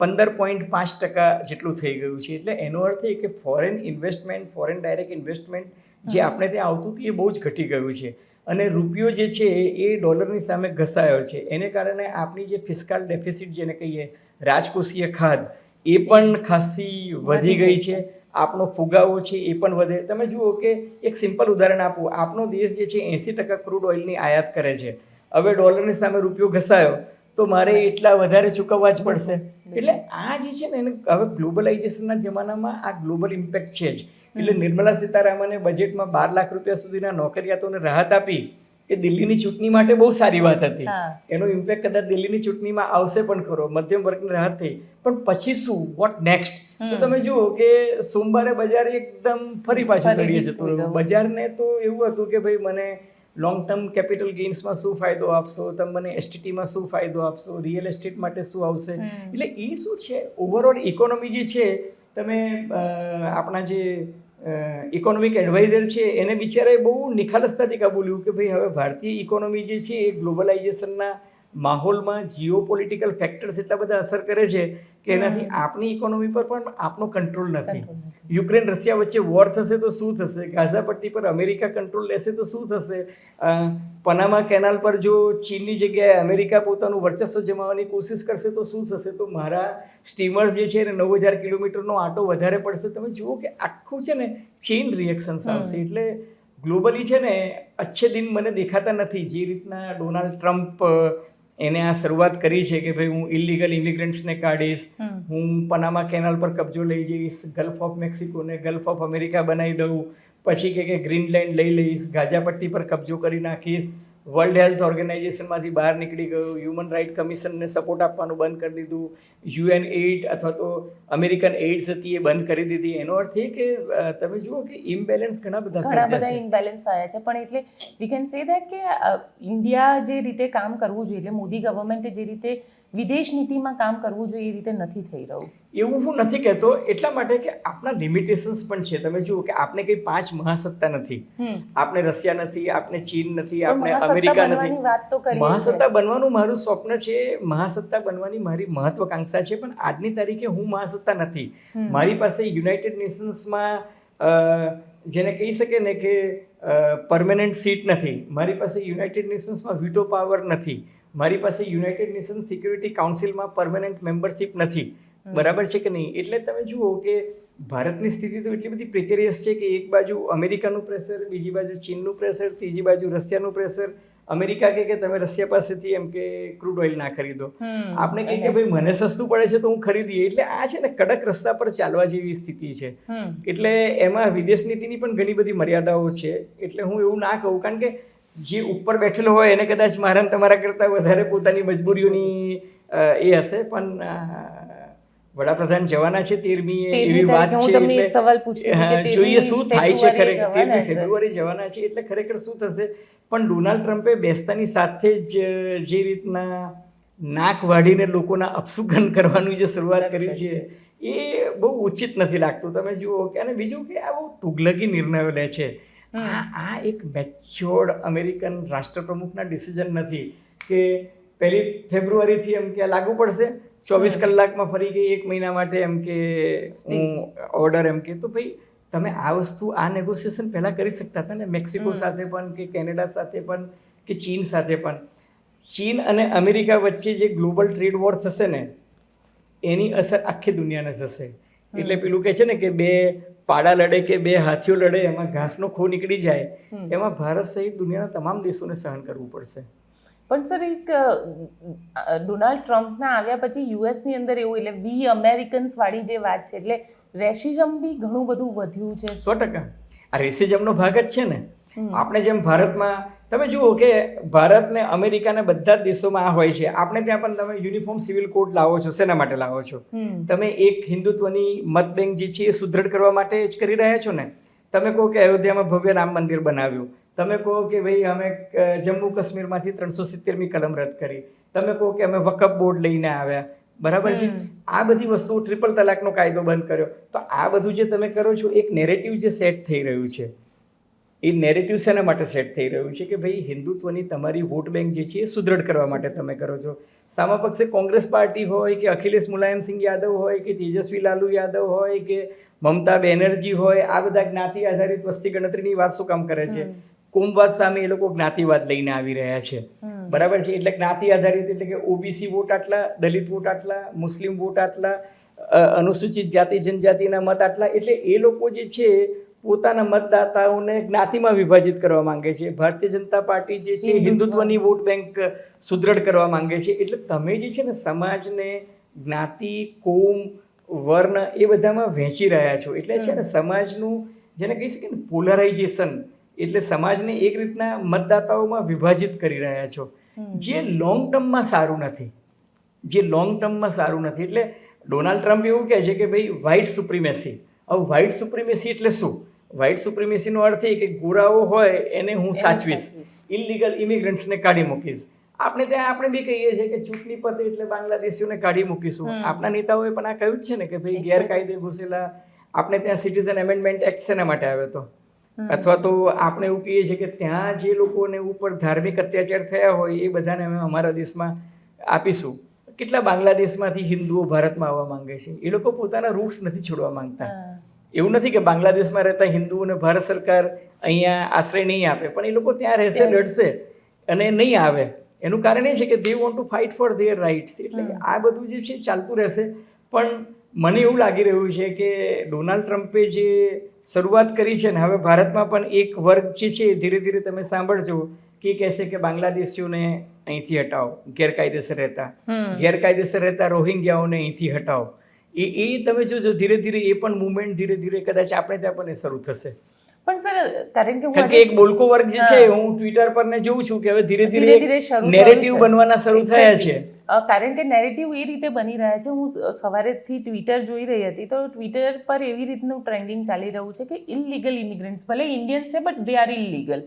15.5% જેટલું થઈ ગયું છે. એટલે એનો અર્થ એ કે foreign investment, foreign direct investment જે આપણે ત્યાં આવતું હતું એ બહુ જ ઘટી ગયું છે. અને રૂપિયો જે છે એ ડોલરની સામે ઘસાયો છે. એને કારણે આપણી જે ફિસ્કલ ડેફિસિટ જેને કહીએ, રાજકોષીય ખાધ, એ પણ ખાસી વધી ગઈ છે. આપણો ફુગાવો છે એ પણ વધે. તમે જુઓ કે એક સિમ્પલ ઉદાહરણ આપું, આપણો દેશ જે છે 80% ક્રૂડ ઓઇલની આયાત કરે છે. હવે ડોલરની સામે રૂપિયો ઘસાયો તો મારે એટલા વધારે ચૂકવવા જ પડશે. એટલે આ જે છે ને હવે ગ્લોબલાઇઝેશનના જમાનામાં આ ગ્લોબલ ઇમ્પેક્ટ છે જ. એટલે નિર્મલા સીતારામને બજેટમાં 12 લાખ રૂપિયા સુધીના નોકરિયાતોને રાહત આપી એ દિલ્હીની ચૂંટણી માટે બહુ સારી વાત હતી. એનો ઇમ્પેક્ટ કદાચ દિલ્હીની ચૂંટણીમાં આવશે પણ ખરો, મધ્યમ વર્ગની રાહત થઈ. પણ પછી શું, વોટ નેક્સ્ટ? તો તમે જુઓ કે સોમવારે બજાર એકદમ ફરી પાછું તળિયે જતું રહ્યું. બજારને તો એવું હતું કે ભાઈ મને લોંગ ટર્મ કેપિટલ ગેઇન્સમાં શું ફાયદો આપશો, તમે મને એસટીટીમાં શું ફાયદો આપશો, રિયલ એસ્ટેટ માટે શું આવશે. એટલે એ શું છે, ઓવરઓલ ઇકોનોમી જે છે, તમે આપણા જે ઇકોનોમિક એડવાઇઝર છે એને બિચારાએ બહુ નિખાલસતાથી કબૂલ્યું કે ભાઈ હવે ભારતીય ઇકોનોમી જે છે એ ગ્લોબલાઇઝેશનના માહોલમાં જીઓ પોલિટિકલ ફેક્ટર્સ એટલા બધા અસર કરે છે કે એનાથી આપણી ઇકોનોમી પર પણ આપણો કંટ્રોલ નથી. યુક્રેન રશિયા વચ્ચે વોર થશે તો શું થશે, ગાઝા પટ્ટી પર અમેરિકા કંટ્રોલ લેશે તો શું થશે, પનામા કેનાલ પર જો ચીનની જગ્યાએ અમેરિકા પોતાનું વર્ચસ્વ જમાવવાની કોશિશ કરશે તો શું થશે, તો મારા સ્ટીમર્સ જે છે એને 9000 કિલોમીટરનો આંટો વધારે પડશે. તમે જુઓ કે આખું છે ને ચેઇન રિએક્શન્સ આવશે. એટલે ગ્લોબલી છે ને અચ્છે દિન મને દેખાતા નથી. જે રીતના ડોનાલ્ડ ટ્રમ્પ એને આ શરૂઆત કરી છે કે ભાઈ હું ઇલીગલ ઇમિગ્રન્ટ્સને કાઢીશ, હું પનામા કેનાલ પર કબજો લઈ જઈશ, ગલ્ફ ઓફ મેક્સિકોને ગલ્ફ ઓફ અમેરિકા બનાવી દઉં, પછી કે ગ્રીનલેન્ડ લઈ લઈશ, ગાઝા પટ્ટી પર કબજો કરી નાખીશ, વર્લ્ડ હેલ્થ ઓર્ગેનાઇઝેશનમાંથી બહાર નીકળી ગયું, હ્યુમન રાઇટ કમિશનને સપોર્ટ આપવાનું બંધ કરી દીધું, યુએન એઇડ અથવા તો અમેરિકન એઇડ્સ હતી એ બંધ કરી દીધી. એનો અર્થ એ કે તમે જુઓ કે ઇમ્બેલેન્સ ઘણા બધા ઇમ્બેલેન્સ થયા છે. પણ એટલે વી કેન સે ધેટ કે ઇન્ડિયા જે રીતે કામ કરવું જોઈએ, એટલે મોદી ગવર્મેન્ટે જે રીતે વિદેશ નીતિમાં કામ કરવું જોઈએ એ રીતે નથી થઈ રહ્યું. એવું હું નથી કહેતો, એટલા માટે કે આપણા લિમિટેશન્સ પણ છે. તમે જુઓ કે આપણે કંઈ 5 મહાસત્તા નથી. આપણે રશિયા નથી, આપણે ચીન નથી, આપણે અમેરિકા નથી. મહાસત્તા બનવાનું મારું સ્વપ્ન છે, મહાસત્તા બનવાની મારી મહત્વાકાંક્ષા છે. પણ આજની તારીખે હું મહાસત્તા નથી. મારી પાસે યુનાઇટેડ નેશન્સમાં જેને કહી શકે ને કે પરમેનન્ટ સીટ નથી. મારી પાસે યુનાઇટેડ નેશન્સમાં વીટો પાવર નથી. મારી પાસે યુનાઇટેડ નેશન સિક્યુરિટી કાઉન્સિલમાં પરમેનન્ટ મેમ્બરશિપ નથી. બરાબર છે કે નહીં? એટલે તમે જુઓ કે ભારતની સ્થિતિ તો એટલી બધી પ્રિકેરિયસ છે કે એક બાજુ અમેરિકાનું પ્રેશર, બીજી બાજુ ચીનનું પ્રેશર, ત્રીજી બાજુ રશિયાનું પ્રેશર. અમેરિકા કે તમે રશિયા પાસેથી એમ કે ક્રૂડ ઓઇલ ના ખરીદો, આપણે કહીએ કે ભાઈ મને સસ્તું પડે છે તો હું ખરીદીએ. એટલે આ છે ને કડક રસ્તા પર ચાલવા જેવી સ્થિતિ છે. એટલે એમાં વિદેશ નીતિની પણ ઘણી બધી મર્યાદાઓ છે. એટલે હું એવું ના કહું, કારણ કે જે ઉપર બેઠેલો હોય એને કદાચ મારા તમારા કરતાં વધારે પોતાની મજબૂરીઓની એ હશે. પણ વડાપ્રધાન જવાના છે 13મીએ, એવી વાત છે. જોઈએ શું થાય છે. ખરેખર 13મી ફેબ્રુઆરી જવાના છે, એટલે ખરેખર શું થશે. પણ ડોનાલ્ડ ટ્રમ્પે બેસતાની સાથે જ જે રીતના નાક વાઢીને લોકોના અપશુકન કરવાની જે શરૂઆત કરી છે એ બહુ ઉચિત નથી લાગતું. તમે જુઓ કે, અને બીજું કે આ બહુ તુગલકી નિર્ણયો લે છે. આ એક મેચ્યોર્ડ અમેરિકન રાષ્ટ્રપ્રમુખના ડિસિઝન નથી કે 1 ફેબ્રુઆરીથી એમ કે લાગુ પડશે, 24 કલાકમાં ફરી કે 1 મહિના માટે એમ કે હું ઓર્ડર એમ કે. તો ભાઈ તમે આ વસ્તુ, આ નેગોશિએશન પહેલાં કરી શકતા હતા ને, મેક્સિકો સાથે પણ કે કેનેડા સાથે પણ કે ચીન સાથે પણ. ચીન અને અમેરિકા વચ્ચે જે ગ્લોબલ ટ્રેડ વોર થશે ને એની અસર આખી દુનિયાને થશે. એટલે પેલું કહે છે ને કે 2 પાડા લડે કે 2 હાથીઓ લડે, એમાં ઘાસનો ખો નીકળી જાય. એમાં ભારત સહિત દુનિયાના તમામ દેશોને સહન કરવું પડશે. પણ સર, એક ડોનાલ્ડ ટ્રમ્પના આવ્યા પછી યુએસની અંદર એવું, એટલે વી અમેરિકન્સ વાળી જે વાત છે, એટલે રેસિઝમ બી ઘણું બધું વધ્યું છે. 100%. આ રેસિઝમનો ભાગ જ છે ને. આપણે જેમ ભારતમાં તમે જુઓ કે ભારત ને અમેરિકાના બધા જ દેશોમાં આ હોય છે. આપણે ત્યાં પણ તમે યુનિફોર્મ સિવિલ કોડ લાવો છો, શેના માટે લાવો છો? તમે એક હિન્દુત્વની મત બેંક જે છે એ સુદૃઢ કરવા માટે જ કરી રહ્યા છો ને. તમે કહો કે અયોધ્યામાં ભવ્ય રામ મંદિર બનાવ્યું, તમે કહો કે ભાઈ અમે જમ્મુ કાશ્મીરમાંથી 370મી કલમ રદ કરી, તમે કહો કે અમે વકફ બોર્ડ લઈને આવ્યા. બરાબર છે. આ બધી વસ્તુઓ, ટ્રિપલ તલાકનો કાયદો બંધ કર્યો. તો આ બધું જે તમે કરો છો, એક નેરેટિવ જે સેટ થઈ રહ્યું છે, એ નેરેટિવ શેના માટે સેટ થઈ રહ્યું છે કે ભાઈ હિન્દુત્વની તમારી વોટ બેંક જે છે એ સુદૃઢ કરવા માટે તમે કરો છો. સામા પક્ષે કોંગ્રેસ પાર્ટી હોય કે અખિલેશ મુલાયમસિંહ યાદવ હોય કે તેજસ્વી લાલુ યાદવ હોય કે મમતા બેનર્જી હોય, આ બધા જ્ઞાતિ આધારિત વસ્તી ગણતરીની વાત શું કામ કરે છે? કોમવાદ સામે એ લોકો જ્ઞાતિવાદ લઈને આવી રહ્યા છે. બરાબર છે. એટલે જ્ઞાતિ આધારિત, એટલે કે ઓબીસી વોટ આટલા, દલિત વોટ આટલા, મુસ્લિમ વોટ આટલા, અનુસૂચિત જાતિ જનજાતિના મત આટલા, એટલે એ લોકો જે છે પોતાના મતદાતાઓને જ્ઞાતિમાં વિભાજિત કરવા માંગે છે. ભારતીય જનતા પાર્ટી જે છે હિન્દુત્વની વોટ બેંક સુદૃઢ કરવા માંગે છે. એટલે તમે જે છે ને સમાજને જ્ઞાતિ, કોમ, વર્ણ એ બધામાં વહેંચી રહ્યા છો. એટલે છે ને સમાજનું જેને કહી શકીએ ને પોલરાઇઝેશન, એટલે સમાજને એક રીતના મતદાતાઓમાં વિભાજિત કરી રહ્યા છો, જે લોંગ ટર્મમાં સારું નથી. એટલે ડોનાલ્ડ ટ્રમ્પ એવું કહે છે કે ભાઈ વ્હાઇટ સુપ્રીમેસી. હવે વ્હાઇટ સુપ્રીમેસી એટલે શું? વ્હાઇટ સુપ્રીમેસીનો અર્થ એ કે ગોરાઓ હોય એને હું સાચવીશ, ઇલીગલ ઇમિગ્રન્ટ્સને કાઢી મૂકીશ. આપણે બી કહીએ છીએ કે ચૂંટણી પતે એટલે બાંગ્લાદેશીઓને કાઢી મૂકીશું. આપણા નેતાઓએ પણ આ કહ્યું જ છે ને કે ભાઈ ગેરકાયદે ઘૂસેલા, આપણે ત્યાં સિટીઝન એમેન્ડમેન્ટ એક્ટ શેના માટે આવ્યો હતો? અથવા તો આપણે એવું કહીએ છીએ કે ત્યાં જે લોકોને ઉપર ધાર્મિક અત્યાચાર થયા હોય એ બધાને અમે અમારા દેશમાં આપીશું. કેટલા બાંગ્લાદેશમાંથી હિન્દુઓ ભારતમાં આવવા માંગે છે. એ લોકો પોતાના રૂટ્સ નથી છોડવા માંગતા. એવું નથી કે બાંગ્લાદેશમાં રહેતા હિન્દુઓને ભારત સરકાર અહીંયા આશ્રય નહીં આપે, પણ એ લોકો ત્યાં રહેશે, લડશે અને નહીં આવે. એનું કારણ એ છે કે they want to fight for their rights. એટલે આ બધું જે છે ચાલતું રહેશે. પણ મને એવું લાગી રહ્યું છે કે ડોનાલ્ડ ટ્રમ્પે જે શરૂઆત કરી છે ને, હવે ભારતમાં પણ એક વર્ગ જે છે ધીરે ધીરે તમે સાંભળજો કે કહેશે કે બાંગ્લાદેશીઓને અહીંથી હટાવો, ગેરકાયદેસર રહેતા રોહિંગ્યાઓને અહીંથી હટાવો. એ તમે જોજો ધીરે ધીરે એ પણ મુવમેન્ટ ધીરે ધીરે કદાચ આપણે ત્યાં પણ શરૂ થશે. પણ સર કારણ કે એક બોલકો વર્ગ જે છે, હું ટ્વિટર પર ને જોઉં છું કે હવે ધીરે ધીરે નેરેટિવ બનવાના શરૂ થયા છે. કારણ કે નેરેટિવ એ રીતે બની રહ્યા છે. હું સવારેથી ટ્વિટર જોઈ રહી હતી તો ટ્વિટર પર એવી રીતનું ટ્રેન્ડિંગ ચાલી રહ્યું છે કે ઇલીગલ ઇમિગ્રન્ટ્સ, ભલે ઇન્ડિયન્સ છે બટ દે આર ઇલીગલ,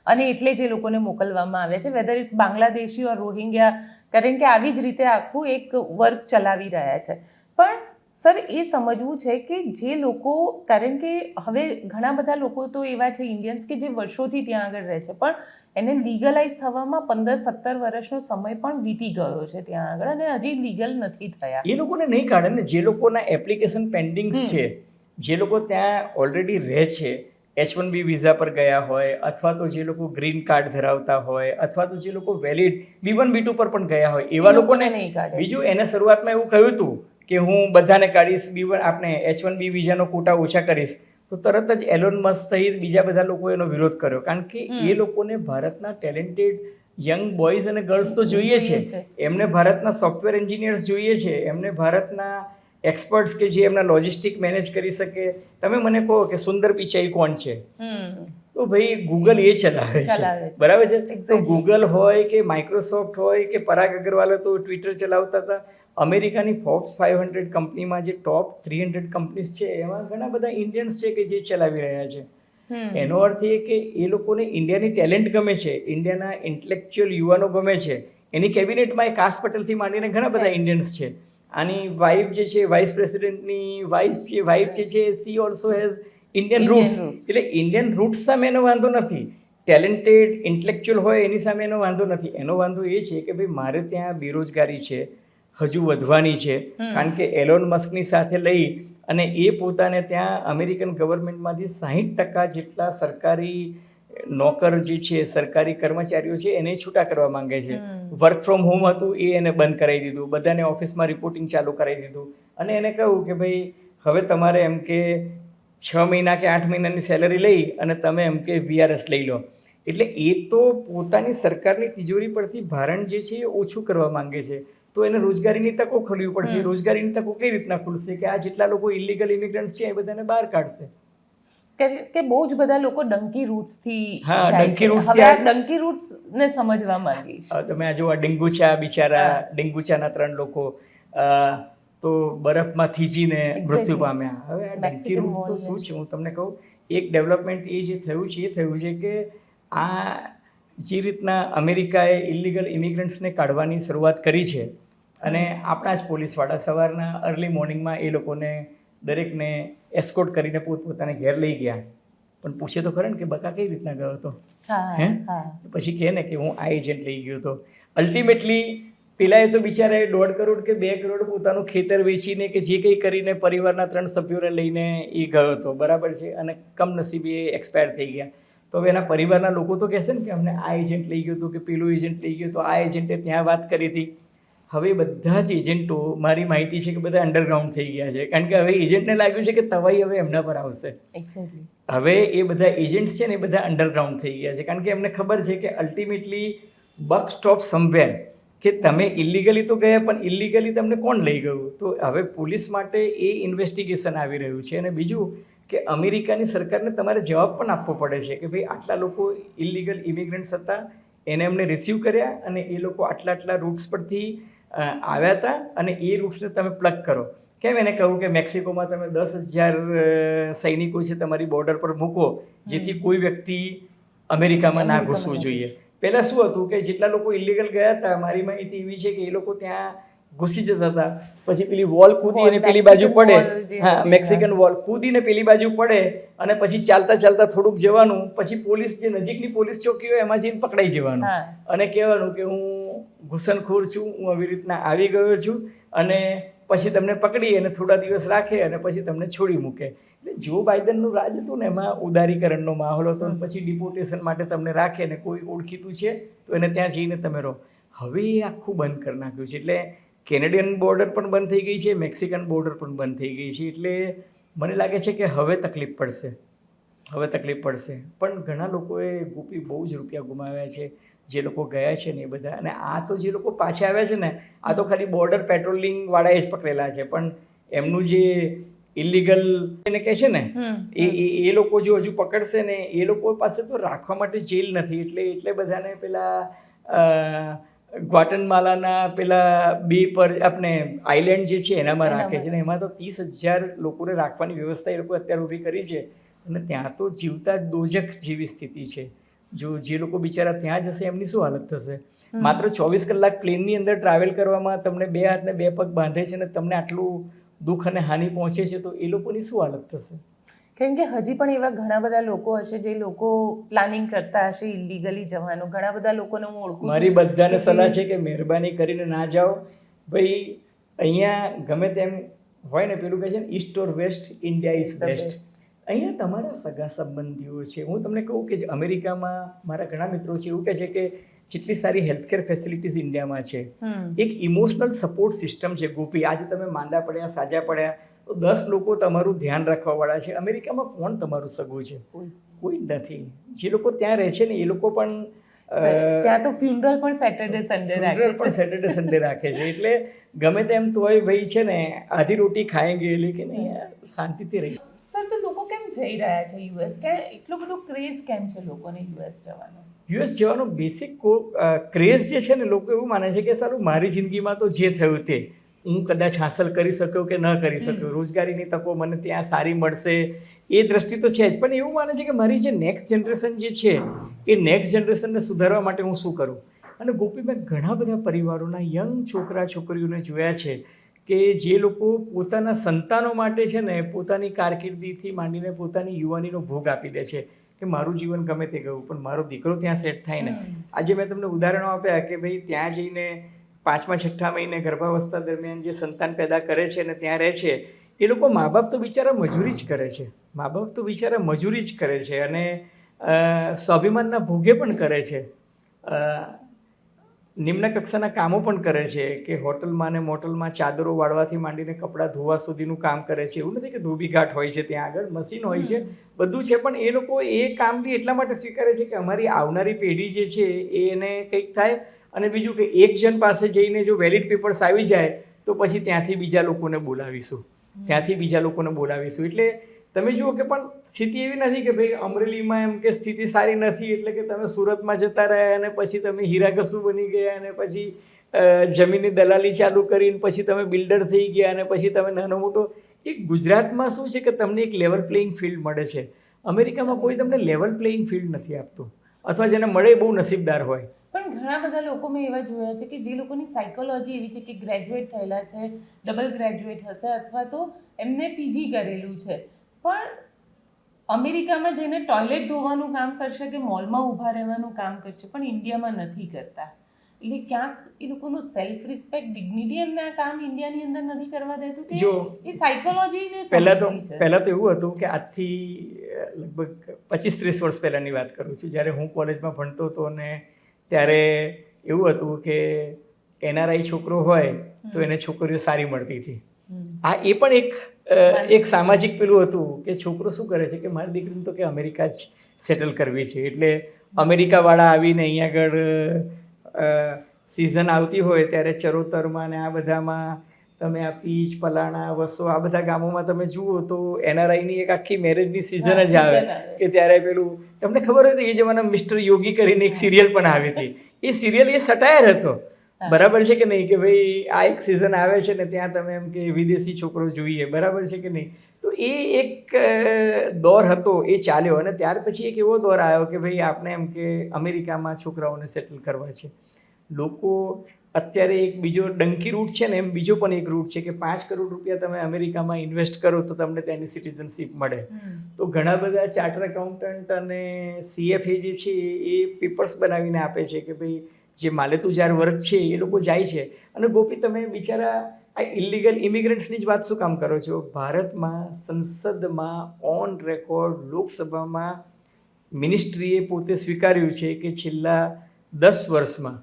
અને એટલે જે લોકોને મોકલવામાં આવે છે, whether it's Bangladeshi or Rohingya, કારણ કે આવી જ રીતે આખું એક વર્ક ચલાવી રહ્યા છે. પણ સર એ સમજવું છે કે જે લોકો, કારણ કે હવે ઘણા બધા લોકો તો એવા છે ઇન્ડિયન્સ કે જે વર્ષોથી ત્યાં આગળ રહે છે, પણ એને લીગલાઇઝ થવામાં 15-17 વર્ષનો સમય પણ વીતી ગયો છે ત્યાં આગળ, અને હજી લીગલ નથી થયા. એ લોકોને નહીં કાઢે ને, જે લોકોના એપ્લિકેશન પેન્ડિંગ્સ છે, જે લોકો ત્યાં ઓલરેડી રહે છે, H1B વિઝા પર ગયા હોય, અથવા તો જે લોકો ગ્રીન કાર્ડ ધરાવતા હોય, અથવા તો જે લોકો વેલિડ B1 B2 પર પણ ગયા હોય, એવા લોકોને નહીં કાઢે. બીજું એને શરૂઆતમાં એવું કહ્યું હતું કે હું બધાને કાઢીશ, B1 આપણે H1B વિઝાનો કોટા ઓછા કરીશ, તો તરત જ એલોન મસ્ક સહિત બીજા બધા લોકોએ એનો વિરોધ કર્યો. કારણ કે એ લોકોને ભારતના ટેલેન્ટેડ યંગ બોયઝ અને ગર્લ્સ તો જોઈએ છે, એમને ભારતના સોફ્ટવેર એન્જિનિયર્સ જોઈએ છે, એમને ભારતના એક્સપર્ટ્સ કે જે એમના લોજિસ્ટિક મેનેજ કરી શકે. તમે મને કહો કે સુંદર પિચાઈ કોણ છે? તો ભાઈ ગૂગલ એ ચલાવે છે, બરાબર છે. તો ગૂગલ હોય કે માઇક્રોસોફ્ટ હોય કે પરાગ અગ્રવાલ તો ટ્વિટર ચલાવતા હતા. અમેરિકાની ફોક્સ 500 કંપનીમાં જે ટોપ 300 કંપનીઝ છે એમાં ઘણા બધા ઇન્ડિયન્સ છે કે જે ચલાવી રહ્યા છે. એનો અર્થ એ કે એ લોકોને ઇન્ડિયાની ટેલેન્ટ ગમે છે, ઇન્ડિયાના ઇન્ટેલેક્ચ્યુઅલ યુવાનો ગમે છે. એની કેબિનેટમાં એ કાશ પટેલથી માંડીને ઘણા બધા ઇન્ડિયન્સ છે. આની વાઇફ જે છે, વાઇસ પ્રેસિડેન્ટની વાઇફ જે છે, she also has Indian roots. એટલે ઇન્ડિયન રૂટ્સ સામે એનો વાંધો નથી, ટેલેન્ટેડ ઇન્ટેલેક્ચ્યુઅલ હોય એની સામે એનો વાંધો નથી. એનો વાંધો એ છે કે ભાઈ મારે ત્યાં બેરોજગારી છે, હજુ વધવાની છે, કારણ કે એલોન મસ્કની સાથે લઈ અને એ પોતાને ત્યાં અમેરિકન ગવર્મેન્ટમાંથી 60% જેટલા સરકારી નોકર જે છે, સરકારી કર્મચારીઓ છે, એને છૂટા કરવા માંગે છે. વર્ક ફ્રોમ હોમ હતું એ એને બંધ કરાવી દીધું, બધાને ઓફિસમાં રિપોર્ટિંગ ચાલુ કરાવી દીધું, અને એને કહ્યું કે ભાઈ હવે તમારે એમ કે 6 મહિના કે 8 મહિનાની સેલરી લઈ અને તમે એમ કે VRS લઈ લો. એટલે એ તો પોતાની સરકારની તિજોરી પરથી ભારણ જે છે એ ઓછું કરવા માંગે છે. તો એને રોજગારીની તકો ખોલવી પડશે. રોજગારીની તકો કઈ રીતના ખુલશે કે આ જેટલા લોકો ઇલીગલ ઇમિગ્રન્ટ્સ છે એ બધાને બહાર કાઢશે. કે બહુ જ બધા લોકો ડંકી રૂટ્સથી ડંકી રૂટ્સ ને સમજવા માંગી. તમે આ જો ડેન્ગુચા, બિચારા ડેન્ગુચાના 3 લોકો તો બરફમાં થીજીને મૃત્યુ પામ્યા. હવે આ ડંકી રૂટ તો શું છે હું તમને કહું, એક ડેવલપમેન્ટ એ જે થયું છે કે આ જે રીતના અમેરિકાએ ઇલીગલ ઇમિગ્રન્ટ્સને કાઢવાની શરૂઆત કરી છે, અને આપણા જ પોલીસવાળા સવારના અર્લી મોર્નિંગમાં એ લોકોને દરેકને એસ્કોર્ટ કરીને પોતપોતાને ઘેર લઈ ગયા. પણ પૂછે તો ખરા ને કે બકા કઈ રીતના ગયો હતો? પછી કહે ને કે હું આ એજન્ટ લઈ ગયો હતો. અલ્ટિમેટલી પેલાએ તો બિચારાએ 1.5 કરોડ કે 2 કરોડ પોતાનું ખેતર વેચીને કે જે કંઈ કરીને પરિવારના 3 સભ્યોને લઈને એ ગયો હતો, બરાબર છે, અને કમનસીબે એ એક્સપાયર થઈ ગયા. તો હવે એના પરિવારના લોકો તો કહેશે ને કે અમને આ એજન્ટ લઈ ગયો હતો કે પેલું એજન્ટ લઈ ગયો તો આ એજન્ટે ત્યાં વાત કરી હતી. હવે બધા જ એજન્ટો મારી માહિતી છે કે બધા અંડરગ્રાઉન્ડ થઈ ગયા છે, કારણ કે હવે એજન્ટને લાગ્યું છે કે તવાઈ હવે એમના પર આવશે. એક્ઝેક્ટલી. હવે એ બધા એજન્ટ્સ છે ને એ બધા અંડરગ્રાઉન્ડ થઈ ગયા છે, કારણ કે એમને ખબર છે કે અલ્ટિમેટલી બક સ્ટોપ સમવેર, કે તમે ઇલીગલી તો ગયા પણ ઇલીગલી તમને કોણ લઈ ગયું. તો હવે પોલીસ માટે એ ઇન્વેસ્ટિગેશન આવી રહ્યું છે. અને બીજું કે અમેરિકાની સરકારને તમારે જવાબ પણ આપવો પડે છે કે ભાઈ આટલા લોકો ઇલીગલ ઇમિગ્રન્ટ્સ હતા, એને એમને રિસીવ કર્યા અને એ લોકો આટલા રૂટ્સ પરથી આવ્યા હતા અને એ રૂટ્સને તમે પ્લગ કરો. કેમ એને કહું કે મેક્સિકોમાં તમે 10,000 સૈનિકો છે તમારી બોર્ડર પર મૂકો, જેથી કોઈ વ્યક્તિ અમેરિકામાં ના ઘૂસવું જોઈએ. પહેલાં શું હતું કે જેટલા લોકો ઇલીગલ ગયા હતા, મારી માહિતી એવી છે કે એ લોકો ત્યાં ઘૂસી જતા હતા, પછી પેલી વોલ કૂદી અને પેલી બાજુ પડે, હા મેક્સિકન વોલ કૂદીને પેલી બાજુ પડે અને પછી ચાલતા થોડુંક જવાનું, પછી પોલીસ જે નજીકની પોલીસ ચોકી હોય એમાં જઈને પકડાઈ જવાનું અને કહેવાનું કે હું ઘૂસણખોર છું, હું આવી રીતના આવી ગયો છું, અને પછી તમને પકડી અને થોડા દિવસ રાખે અને પછી તમને છોડી મૂકે. એટલે જો બાઇડનનું રાજ હતું ને એમાં ઉદારીકરણનો માહોલ હતો, અને પછી ડિપોર્ટેશન માટે તમને રાખે ને કોઈ ઓળખીતું છે તો એને ત્યાં જઈને તમે રહો. હવે એ આખું બંધ કરી નાખ્યું છે. એટલે કેનેડિયન બોર્ડર પણ બંધ થઈ ગઈ છે, મેક્સિકન બોર્ડર પણ બંધ થઈ ગઈ છે. એટલે મને લાગે છે કે હવે તકલીફ પડશે. પણ ઘણા લોકોએ ગોપી બહુ જ રૂપિયા ગુમાવ્યા છે, જે લોકો ગયા છે ને એ બધા. અને આ તો જે લોકો પાછા આવ્યા છે ને, આ તો ખાલી બોર્ડર પેટ્રોલિંગ વાળાએ જ પકડેલા છે, પણ એમનું જે ઇલીગલ એને કહે છે ને એ લોકો જો હજુ પકડશે ને, એ લોકો પાસે તો રાખવા માટે જેલ નથી. એટલે બધાને પેલા ગ્વાટેમાલાના પેલા બે પર આપણે આઇલેન્ડ જે છે એનામાં રાખે છે ને, એમાં તો 30,000 લોકોને રાખવાની વ્યવસ્થા એ લોકો અત્યારે ઊભી કરી છે. અને ત્યાં તો જીવતા દોજખ જેવી સ્થિતિ છે. જો જે લોકો બિચારા ત્યાં જશે એમની શું હાલત થશે. માત્ર 24 કલાક પ્લેનની અંદર ટ્રાવેલ કરવામાં તમને 2 હાથ ને 2 પગ બાંધે છે ને તમને આટલું દુઃખ અને હાનિ પહોંચે છે, તો એ લોકોની શું હાલત થશે. કેમ કે હજી પણ એવા ઘણા બધા લોકો હશે જે લોકો પ્લાનિંગ કરતા હશે ઇલીગલી જવાનું. ઘણા બધા લોકોને હું ઓળખું છું. મારી બધાને સલાહ છે કે મહેરબાની કરીને ના જાઓ ભાઈ. અહીંયા ગમે તેમ હોય ને, પેલું કહે છે ને east or west, India is best. અહીંયા તમારા સગા સંબંધીઓ છે. હું તમને કહું કે અમેરિકામાં મારા ઘણા મિત્રો છે એવું કહે છે કે જેટલી સારી હેલ્થકેર ફેસિલિટીઝ ઇન્ડિયામાં છે, એક ઇમોશનલ સપોર્ટ સિસ્ટમ છે ગોપી. આજે તમે માંદા પડ્યા, સાજા પડ્યા તો 10 લોકો તમારું ધ્યાન રાખવાવાળા છે. અમેરિકામાં કોણ તમારું સગું છે? કોઈ નથી. જે લોકો ત્યાં રહે છે ને એ લોકો પણ ત્યાં તો ફ્યુનરલ પણ સેટરડે સન્ડે રાખે છે. એટલે ગમે તેમ તોય ભાઈ છે ને આધી રોટી ખાएंगे લેકિન શાંતિથી રહી. સર, તો લોકો કેમ જઈ રહ્યા છે યુએસ? કે એટલો બધો ક્રેઝ કેમ છે લોકોને યુએસ જવાનો? યુએસ જવાનો બેસિક ક્રેઝ જે છે ને, લોકો એવું માને છે કે સારું મારી જિંદગીમાં તો જે થયું તે હું કદાચ હાંસલ કરી શક્યો કે ન કરી શક્યો, રોજગારીની તકો મને ત્યાં સારી મળશે એ દ્રષ્ટિ તો છે જ, પણ એવું માને છે કે મારી જે નેક્સ્ટ જનરેશન જે છે એ નેક્સ્ટ જનરેશનને સુધારવા માટે હું શું કરું. અને ગોપી, મેં ઘણા બધા પરિવારોના યંગ છોકરા છોકરીઓને જોયા છે કે જે લોકો પોતાના સંતાનો માટે છે ને પોતાની કારકિર્દીથી માંડીને પોતાની યુવાનીનો ભોગ આપી દે છે કે મારું જીવન ગમે તે ગયું પણ મારો દીકરો ત્યાં સેટ થાય ને. આજે મેં તમને ઉદાહરણો આપ્યા કે ભાઈ ત્યાં જઈને 5મા-6મા મહિને ગર્ભાવસ્થા દરમિયાન જે સંતાન પેદા કરે છે અને ત્યાં રહે છે, એ લોકો મા બાપ તો બિચારા મજૂરી જ કરે છે. અને સ્વાભિમાનના ભોગે પણ કરે છે, નિમ્ન કક્ષાના કામો પણ કરે છે કે હોટલમાં ને મોટલમાં ચાદરો વાળવાથી માંડીને કપડાં ધોવા સુધીનું કામ કરે છે. એવું નથી કે ધોબીઘાટ હોય છે, ત્યાં આગળ મશીન હોય છે, બધું છે, પણ એ લોકો એ કામ બી એટલા માટે સ્વીકારે છે કે અમારી આવનારી પેઢી જે છે એને કંઈક થાય. અને બીજું કે એક જણ પાસે જઈને જો વેલિડ પેપર્સ આવી જાય તો પછી ત્યાંથી બીજા લોકોને બોલાવીશું. એટલે તમે જુઓ કે પણ સ્થિતિ એવી નથી કે ભાઈ અમરેલીમાં એમ કે સ્થિતિ સારી નથી એટલે કે તમે સુરતમાં જતા રહ્યા અને પછી તમે હીરાઘસુ બની ગયા અને પછી જમીનની દલાલી ચાલુ કરીને પછી તમે બિલ્ડર થઈ ગયા અને પછી તમે નાનો મોટો. એક ગુજરાતમાં શું છે કે તમને એક લેવલ પ્લેઇંગ ફિલ્ડ મળે છે. અમેરિકામાં કોઈ તમને લેવલ પ્લેઇંગ ફિલ્ડ નથી આપતું, અથવા જેને મળે બહુ નસીબદાર હોય. પણ ઘણા બધા લોકો મેં એવા જોયા છે કે જે લોકોની સાયકોલોજી એવી છે કે ગ્રેજ્યુએટ થયેલા છે, ડબલ ગ્રેજ્યુએટ હશે અથવા તો એમને પીજી કરેલું છે, પણ અમેરિકામાં જઈને ટોયલેટ ધોવાનું કામ કરશે કે મોલમાં ઊભા રહેવાનું કામ કરશે, પણ ઇન્ડિયામાં નથી કરતા. એટલે ક્યાંક એ લોકોનું સેલ્ફ રિસ્પેક્ટ, ડિગ્નિટી એમને આ કામ ઇન્ડિયાની અંદર નથી કરવા દેતું કે એ સાયકોલોજીને. પહેલાં તો એવું હતું કે આજથી લગભગ 25-30 વર્ષ પહેલાંની વાત કરું છું, જ્યારે હું કોલેજમાં ભણતો હતો અને ત્યારે એવું હતું કે NRI છોકરો હોય તો એને છોકરીઓ સારી મળતી હતી. આ એ પણ એક સામાજિક પેલું હતું કે છોકરો શું કરે છે કે મારી દીકરીને તો કે અમેરિકા જ સેટલ કરવી છે, એટલે અમેરિકાવાળા આવીને અહીંયા આગળ સિઝન આવતી હોય ત્યારે ચરોતરમાં ને આ બધામાં તમે આ પીચ પલાણા વસો આ બધા ગામોમાં તમે જુઓ તો NRIની એક આખી મેરેજની સિઝન જ આવે કે ત્યારે પેલું તમને ખબર હોય તો એ જમાનામાં મિસ્ટર યોગી કરીને એક સિરિયલ પણ આવી હતી. એ સિરિયલ એ સટાયર હતો, બરાબર છે કે નહીં, કે ભાઈ આ એક સિઝન આવે છે ને ત્યાં તમે એમ કે વિદેશી છોકરો જોઈએ, બરાબર છે કે નહીં. તો એ એક દોર હતો, એ ચાલ્યો. અને ત્યાર પછી એક એવો દોર આવ્યો કે ભાઈ આપણે એમ કે અમેરિકામાં છોકરાઓને સેટલ કરવા છે. લોકો અત્યારે એક બીજો ડંકી રૂટ છે ને એમ બીજો પણ એક રૂટ છે કે 5 કરોડ રૂપિયા તમે અમેરિકામાં ઇન્વેસ્ટ કરો તો તમને ત્યાંની સિટીઝનશીપ મળે. તો ઘણા બધા ચાર્ટર એકાઉન્ટન્ટ અને CFA જે છે એ પેપર્સ બનાવીને આપે છે કે ભાઈ જે માલેતુજાર વર્ગ છે એ લોકો જાય છે. અને ગોપી તમે બિચારા આ ઇલીગલ ઇમિગ્રન્ટ્સની જ વાત શું કામ કરો છો? ભારતમાં સંસદમાં ઓન રેકોર્ડ લોકસભામાં મિનિસ્ટ્રીએ પોતે સ્વીકાર્યું છે કે છેલ્લા 10 વર્ષમાં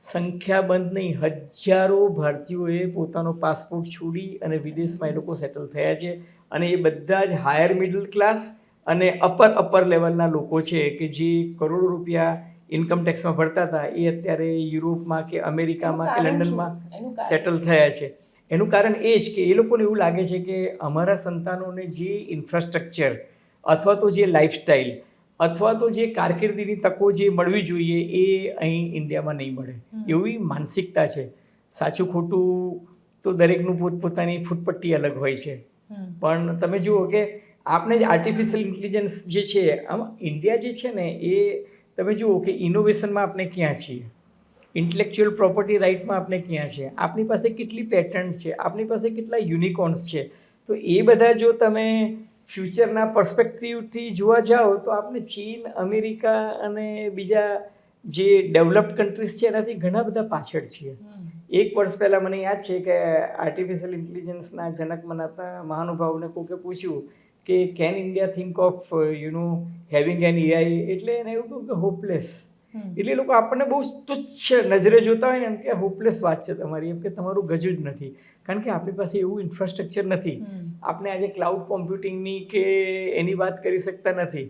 સંખ્યાબંધ નહીં હજારો ભારતીયોએ પોતાનો પાસપોર્ટ છોડી અને વિદેશમાં એ લોકો સેટલ થયા છે. અને એ બધા જ હાયર મિડલ ક્લાસ અને અપર લેવલના લોકો છે કે જે કરોડો રૂપિયા ઇન્કમ ટેક્સમાં ભરતા હતા એ અત્યારે યુરોપમાં કે અમેરિકામાં કે લંડનમાં સેટલ થયા છે. એનું કારણ એ જ કે એ લોકોને એવું લાગે છે કે અમારા સંતાનોને જે ઇન્ફ્રાસ્ટ્રક્ચર અથવા તો જે લાઈફસ્ટાઈલ અથવા તો જે કારકિર્દીની તકો જે મળવી જોઈએ એ અહીં ઇન્ડિયામાં નહીં મળે, એવી માનસિકતા છે. સાચું ખોટું તો દરેકનું પોતપોતાની ફૂટપટ્ટી અલગ હોય છે. પણ તમે જુઓ કે આપણે જ આર્ટિફિશિયલ ઇન્ટેલિજન્સ જે છે આમાં ઇન્ડિયા જે છે ને એ તમે જુઓ કે ઇનોવેશનમાં આપણે ક્યાં છીએ, ઇન્ટેલેક્ચ્યુઅલ પ્રોપર્ટી રાઇટમાં આપણે ક્યાં છે, આપણી પાસે કેટલી પેટન્ટ છે, આપણી પાસે કેટલા યુનિકોર્ન્સ છે. તો એ બધા જો તમે ફ્યુચરના પર્સપેક્ટિવથી જોવા જાઓ તો આપણે ચીન, અમેરિકા અને બીજા જે ડેવલપ્ડ કન્ટ્રીઝ છે એનાથી ઘણા બધા પાછળ છીએ. એક વર્ષ પહેલાં મને યાદ છે કે આર્ટિફિશિયલ ઇન્ટેલિજન્સના જનક મનાતા મહાનુભાવને કોકે પૂછ્યું કે can India think of having an AI, એટલે એને એવું કહ્યું કે હોપલેસ. એટલે લોકો આપણને બહુ તુચ્છ નજરે જોતા હોય ને એમ કે હોપલેસ વાત છે તમારી, એમ કે તમારું ગજુ જ નથી, કારણ કે આપણી પાસે એવું ઇન્ફ્રાસ્ટ્રક્ચર નથી. આપણે આજે ક્લાઉડ કોમ્પ્યુટિંગની કે એની વાત કરી શકતા નથી,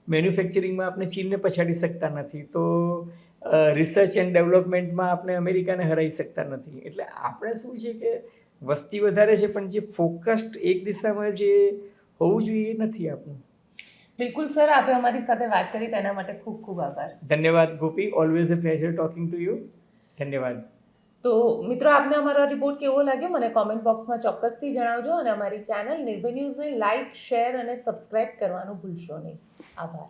મેન્યુફેક્ચરિંગમાં આપણે ચીનને પછાડી શકતા નથી, તો રિસર્ચ એન્ડ ડેવલપમેન્ટમાં આપણે અમેરિકાને હરાવી શકતા નથી. એટલે આપણે શું છે કે વસ્તી વધારે છે પણ જે ફોકસ્ડ એક દિશામાં જે હોવું જોઈએ એ નથી આપણું. બિલકુલ સર, આપે અમારી સાથે વાત કરી તેના માટે ખૂબ ખૂબ આભાર. ધન્યવાદ Gopi, always a pleasure talking to you. ધન્યવાદ. તો મિત્રો, આપને અમારો રિપોર્ટ કેવો લાગ્યો મને કોમેન્ટ બોક્સમાં ચોક્કસથી જણાવજો અને અમારી ચેનલ નિર્ભય ન્યૂઝને લાઇક, શેર અને સબસ્ક્રાઇબ કરવાનું ભૂલશો નહીં. આભાર.